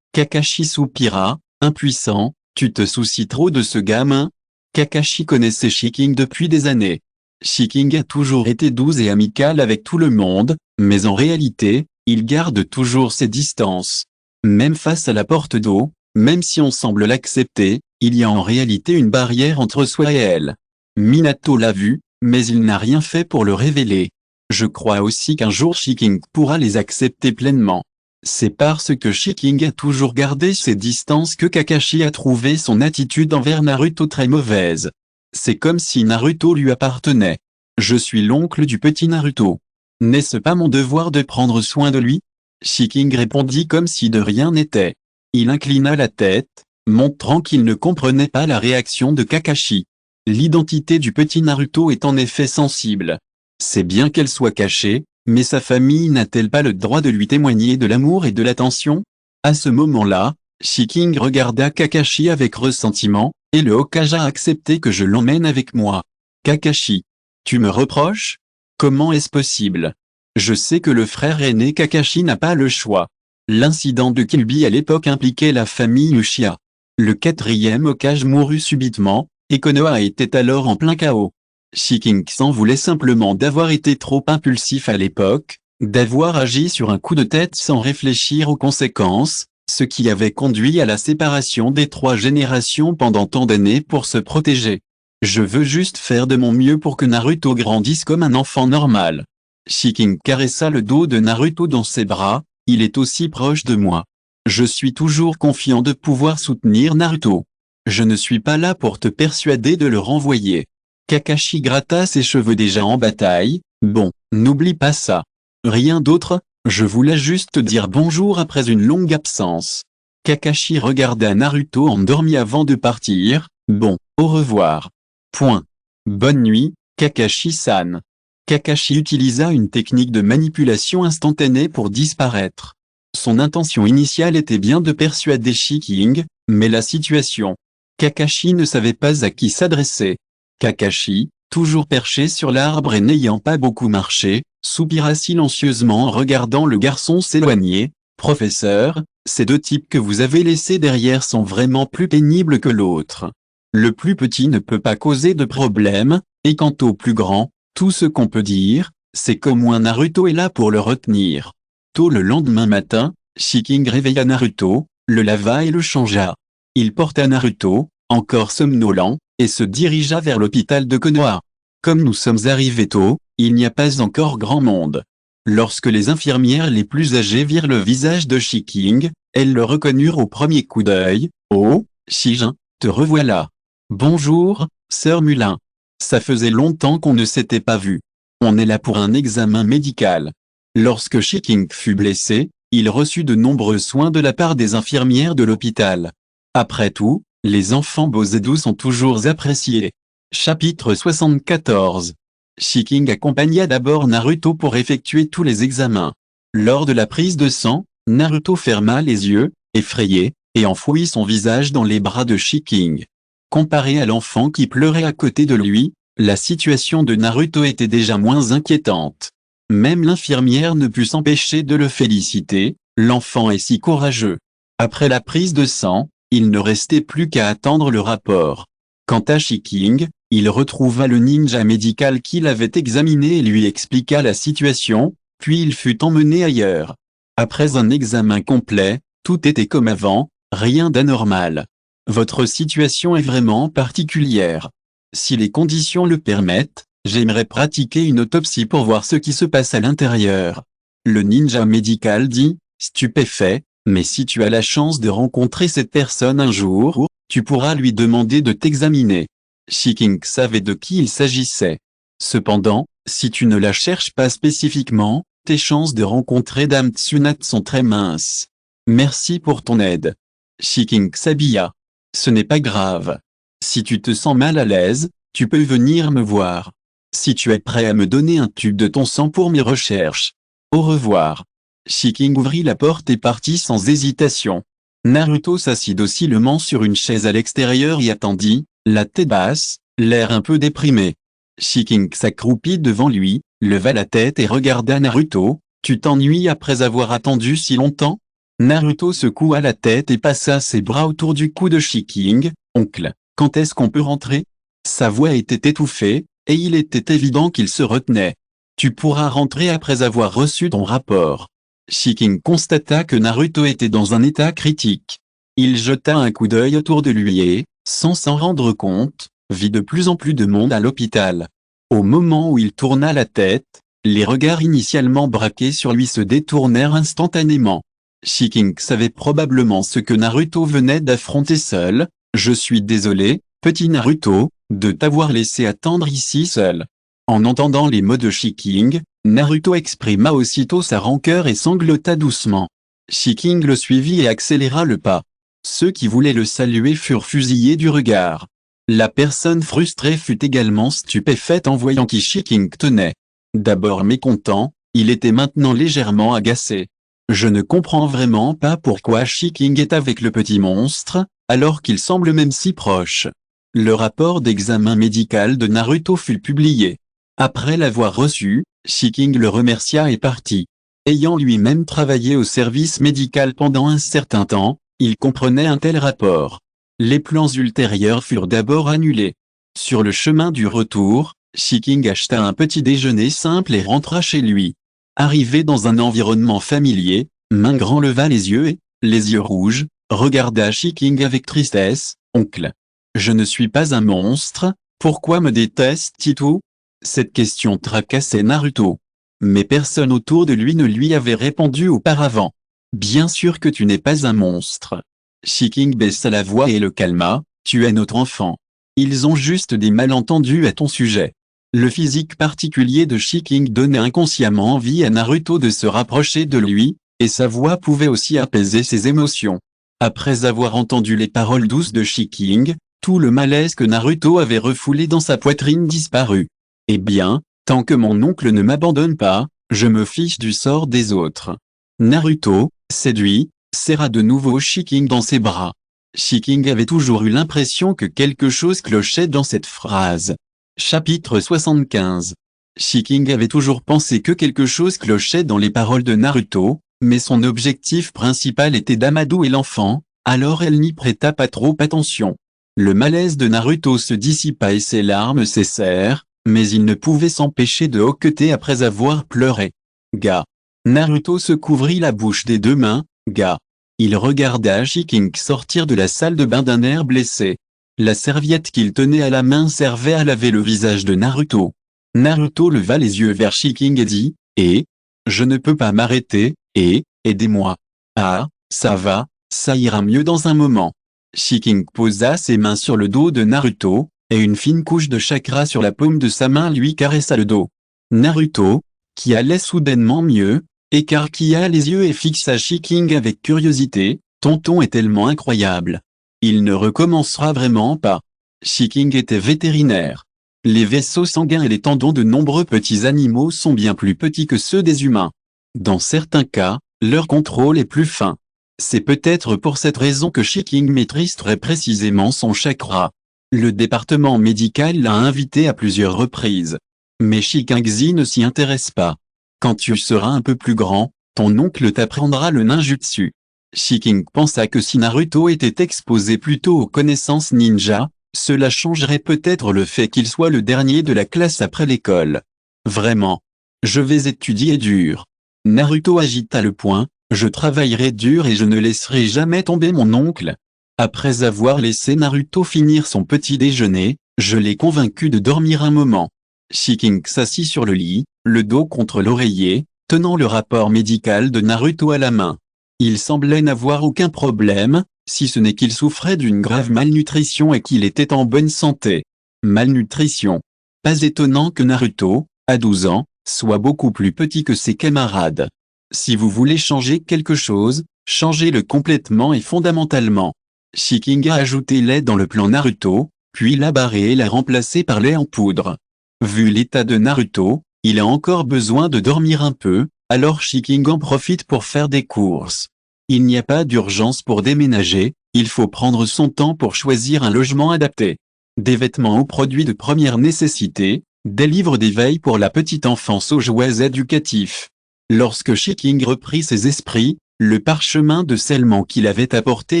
Kakashi soupira, impuissant, « Tu te soucies trop de ce gamin ?» Kakashi connaissait Shiking depuis des années. Shiking a toujours été doux et amical avec tout le monde, mais en réalité, il garde toujours ses distances. Même face à la porte d'eau, même si on semble l'accepter, il y a en réalité une barrière entre soi et elle. Minato l'a vu, mais il n'a rien fait pour le révéler. Je crois aussi qu'un jour Shiking pourra les accepter pleinement. C'est parce que Shiking a toujours gardé ses distances que Kakashi a trouvé son attitude envers Naruto très mauvaise. C'est comme si Naruto lui appartenait. Je suis l'oncle du petit Naruto. N'est-ce pas mon devoir de prendre soin de lui? Shiking répondit comme si de rien n'était. Il inclina la tête, montrant qu'il ne comprenait pas la réaction de Kakashi. L'identité du petit Naruto est en effet sensible. C'est bien qu'elle soit cachée, mais sa famille n'a-t-elle pas le droit de lui témoigner de l'amour et de l'attention? À ce moment-là, Shiking regarda Kakashi avec ressentiment, et le Hokage a accepté que je l'emmène avec moi. Kakashi. Tu me reproches? Comment est-ce possible? Je sais que le frère aîné Kakashi n'a pas le choix. L'incident de Kyuubi à l'époque impliquait la famille Uchiha. Le 4e Hokage mourut subitement, et Konoha était alors en plein chaos. Shiking s'en voulait simplement d'avoir été trop impulsif à l'époque, d'avoir agi sur un coup de tête sans réfléchir aux conséquences, ce qui avait conduit à la séparation des 3 générations pendant tant d'années pour se protéger. Je veux juste faire de mon mieux pour que Naruto grandisse comme un enfant normal. Shiking caressa le dos de Naruto dans ses bras, il est aussi proche de moi. Je suis toujours confiant de pouvoir soutenir Naruto. Je ne suis pas là pour te persuader de le renvoyer. Kakashi gratta ses cheveux déjà en bataille, bon, n'oublie pas ça. Rien d'autre, je voulais juste dire bonjour après une longue absence. Kakashi regarda Naruto endormi avant de partir, bon, au revoir. Point. Bonne nuit, Kakashi-san. Kakashi utilisa une technique de manipulation instantanée pour disparaître. Son intention initiale était bien de persuader Shiking, mais la situation. Kakashi ne savait pas à qui s'adresser. Kakashi, toujours perché sur l'arbre et n'ayant pas beaucoup marché, soupira silencieusement en regardant le garçon s'éloigner. « Professeur, ces 2 types que vous avez laissés derrière sont vraiment plus pénibles que l'autre. Le plus petit ne peut pas causer de problème, et quant au plus grand, tout ce qu'on peut dire, c'est qu'au moins Naruto est là pour le retenir. » Tôt le lendemain matin, Shiking réveilla Naruto, le lava et le changea. Il porta Naruto, encore somnolent, et se dirigea vers l'hôpital de Konoha. Comme nous sommes arrivés tôt, il n'y a pas encore grand monde. Lorsque les infirmières les plus âgées virent le visage de Shiking, elles le reconnurent au premier coup d'œil. « Oh, Shijin, te revoilà. Bonjour, sœur Mulin. Ça faisait longtemps qu'on ne s'était pas vu. On est là pour un examen médical. » Lorsque Shiking fut blessé, il reçut de nombreux soins de la part des infirmières de l'hôpital. Après tout, les enfants beaux et doux sont toujours appréciés. Chapitre 74. Shiking accompagna d'abord Naruto pour effectuer tous les examens. Lors de la prise de sang, Naruto ferma les yeux, effrayé, et enfouit son visage dans les bras de Shiking. Comparé à l'enfant qui pleurait à côté de lui, la situation de Naruto était déjà moins inquiétante. Même l'infirmière ne put s'empêcher de le féliciter, l'enfant est si courageux. Après la prise de sang, il ne restait plus qu'à attendre le rapport. Quant à Shiking, il retrouva le ninja médical qui l'avait examiné et lui expliqua la situation, puis il fut emmené ailleurs. Après un examen complet, tout était comme avant, rien d'anormal. Votre situation est vraiment particulière. Si les conditions le permettent, j'aimerais pratiquer une autopsie pour voir ce qui se passe à l'intérieur. Le ninja médical dit, stupéfait, mais si tu as la chance de rencontrer cette personne un jour, tu pourras lui demander de t'examiner. Shiking savait de qui il s'agissait. Cependant, si tu ne la cherches pas spécifiquement, tes chances de rencontrer Dame Tsunade sont très minces. Merci pour ton aide. Shiking s'habilla. Ce n'est pas grave. Si tu te sens mal à l'aise, tu peux venir me voir. Si tu es prêt à me donner un tube de ton sang pour mes recherches. Au revoir. Shiking ouvrit la porte et partit sans hésitation. Naruto s'assit docilement sur une chaise à l'extérieur et attendit, la tête basse, l'air un peu déprimé. Shiking s'accroupit devant lui, leva la tête et regarda Naruto. Tu t'ennuies après avoir attendu si longtemps? Naruto secoua la tête et passa ses bras autour du cou de Shiking. Oncle, quand est-ce qu'on peut rentrer? Sa voix était étouffée, et il était évident qu'il se retenait. Tu pourras rentrer après avoir reçu ton rapport. Shiking constata que Naruto était dans un état critique. Il jeta un coup d'œil autour de lui et, sans s'en rendre compte, vit de plus en plus de monde à l'hôpital. Au moment où il tourna la tête, les regards initialement braqués sur lui se détournèrent instantanément. Shiking savait probablement ce que Naruto venait d'affronter seul. Je suis désolé, petit Naruto, de t'avoir laissé attendre ici seul. En entendant les mots de Shiking, Naruto exprima aussitôt sa rancœur et sanglota doucement. Shiking le suivit et accéléra le pas. Ceux qui voulaient le saluer furent fusillés du regard. La personne frustrée fut également stupéfaite en voyant qui Shiking tenait. D'abord mécontent, il était maintenant légèrement agacé. Je ne comprends vraiment pas pourquoi Shiking est avec le petit monstre, alors qu'il semble même si proche. Le rapport d'examen médical de Naruto fut publié. Après l'avoir reçu, Shiking le remercia et partit. Ayant lui-même travaillé au service médical pendant un certain temps, il comprenait un tel rapport. Les plans ultérieurs furent d'abord annulés. Sur le chemin du retour, Shiking acheta un petit déjeuner simple et rentra chez lui. Arrivé dans un environnement familier, Mingrand leva les yeux et, les yeux rouges, regarda Shiking avec tristesse. « Oncle, je ne suis pas un monstre, pourquoi me détestes-tu » Cette question tracassait Naruto. Mais personne autour de lui ne lui avait répondu auparavant. « Bien sûr que tu n'es pas un monstre. » Shiking baissa la voix et le calma. « Tu es notre enfant. Ils ont juste des malentendus à ton sujet. » Le physique particulier de Shiking donnait inconsciemment envie à Naruto de se rapprocher de lui, et sa voix pouvait aussi apaiser ses émotions. Après avoir entendu les paroles douces de Shiking, tout le malaise que Naruto avait refoulé dans sa poitrine disparut. « Eh bien, tant que mon oncle ne m'abandonne pas, je me fiche du sort des autres. » Naruto, séduit, serra de nouveau Shiking dans ses bras. Shiking avait toujours eu l'impression que quelque chose clochait dans cette phrase. Chapitre 75. Shiking avait toujours pensé que quelque chose clochait dans les paroles de Naruto, mais son objectif principal était d'Amadou et l'enfant, alors elle n'y prêta pas trop attention. Le malaise de Naruto se dissipa et ses larmes cessèrent, mais il ne pouvait s'empêcher de hoqueter après avoir pleuré. « Ga !» Naruto se couvrit la bouche des deux mains. « Ga !» Il regarda Shiking sortir de la salle de bain d'un air blessé. La serviette qu'il tenait à la main servait à laver le visage de Naruto. Naruto leva les yeux vers Shiking et dit « Eh ? Je ne peux pas m'arrêter, aidez-moi. »« Ah, ça va, ça ira mieux dans un moment. » Shiking posa ses mains sur le dos de Naruto, et une fine couche de chakra sur la paume de sa main lui caressa le dos. Naruto, qui allait soudainement mieux, écarquilla les yeux et fixa Shiking avec curiosité. « Tonton est tellement incroyable. Il ne recommencera vraiment pas. » Shiking était vétérinaire. Les vaisseaux sanguins et les tendons de nombreux petits animaux sont bien plus petits que ceux des humains. Dans certains cas, leur contrôle est plus fin. C'est peut-être pour cette raison que Shiking maîtrise très précisément son chakra. Le département médical l'a invité à plusieurs reprises. Mais Shikingzi ne s'y intéresse pas. Quand tu seras un peu plus grand, ton oncle t'apprendra le ninjutsu. Shiking pensa que si Naruto était exposé plus tôt aux connaissances ninja, cela changerait peut-être le fait qu'il soit le dernier de la classe après l'école. Vraiment. Je vais étudier dur. Naruto agita le poing. Je travaillerai dur et je ne laisserai jamais tomber mon oncle. Après avoir laissé Naruto finir son petit déjeuner, je l'ai convaincu de dormir un moment. Shiking s'assit sur le lit, le dos contre l'oreiller, tenant le rapport médical de Naruto à la main. Il semblait n'avoir aucun problème, si ce n'est qu'il souffrait d'une grave malnutrition et qu'il était en bonne santé. Malnutrition. Pas étonnant que Naruto, à 12 ans, soit beaucoup plus petit que ses camarades. Si vous voulez changer quelque chose, changez-le complètement et fondamentalement. Shiking a ajouté lait dans le plan Naruto, puis l'a barré et l'a remplacé par lait en poudre. Vu l'état de Naruto, il a encore besoin de dormir un peu, alors Shiking en profite pour faire des courses. Il n'y a pas d'urgence pour déménager, il faut prendre son temps pour choisir un logement adapté. Des vêtements aux produits de première nécessité, des livres d'éveil pour la petite enfance aux jouets éducatifs. Lorsque Shiking reprit ses esprits, le parchemin de scellement qu'il avait apporté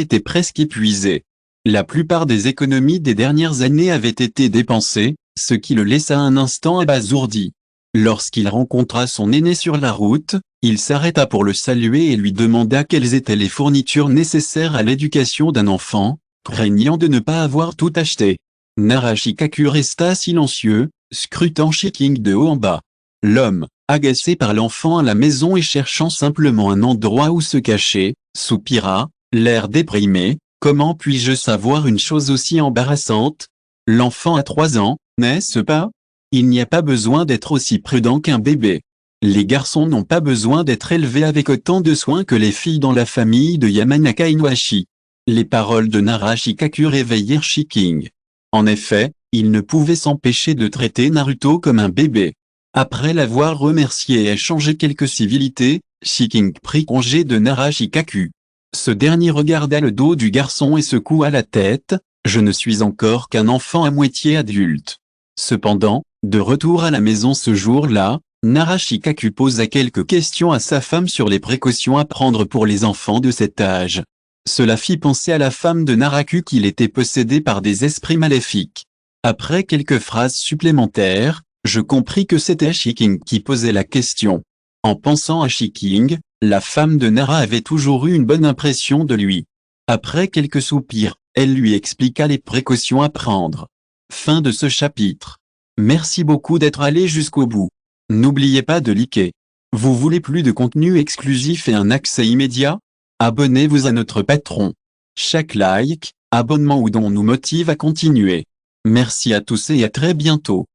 était presque épuisé. La plupart des économies des dernières années avaient été dépensées, ce qui le laissa un instant abasourdi. Lorsqu'il rencontra son aîné sur la route, il s'arrêta pour le saluer et lui demanda quelles étaient les fournitures nécessaires à l'éducation d'un enfant, craignant de ne pas avoir tout acheté. Narashikaku resta silencieux, scrutant Shiking de haut en bas. L'homme, agacé par l'enfant à la maison et cherchant simplement un endroit où se cacher, soupira, l'air déprimé. « Comment puis-je savoir une chose aussi embarrassante ? L'enfant a 3 ans, n'est-ce pas ? Il n'y a pas besoin d'être aussi prudent qu'un bébé. Les garçons n'ont pas besoin d'être élevés avec autant de soin que les filles dans la famille de Yamanaka Inuashi. » Les paroles de Narashikaku réveillèrent Shiking. En effet, il ne pouvait s'empêcher de traiter Naruto comme un bébé. Après l'avoir remercié et échangé quelques civilités, Shiking prit congé de Narashikaku. Ce dernier regarda le dos du garçon et secoua la tête. « Je ne suis encore qu'un enfant à moitié adulte. » Cependant, de retour à la maison ce jour-là, Nara Shikaku posa quelques questions à sa femme sur les précautions à prendre pour les enfants de cet âge. Cela fit penser à la femme de Naraku qu'il était possédé par des esprits maléfiques. Après quelques phrases supplémentaires, je compris que c'était Shiking qui posait la question. En pensant à Shiking, la femme de Nara avait toujours eu une bonne impression de lui. Après quelques soupirs, elle lui expliqua les précautions à prendre. Fin de ce chapitre. Merci beaucoup d'être allé jusqu'au bout. N'oubliez pas de liker. Vous voulez plus de contenu exclusif et un accès immédiat? Abonnez-vous à notre Patreon. Chaque like, abonnement ou don nous motive à continuer. Merci à tous et à très bientôt.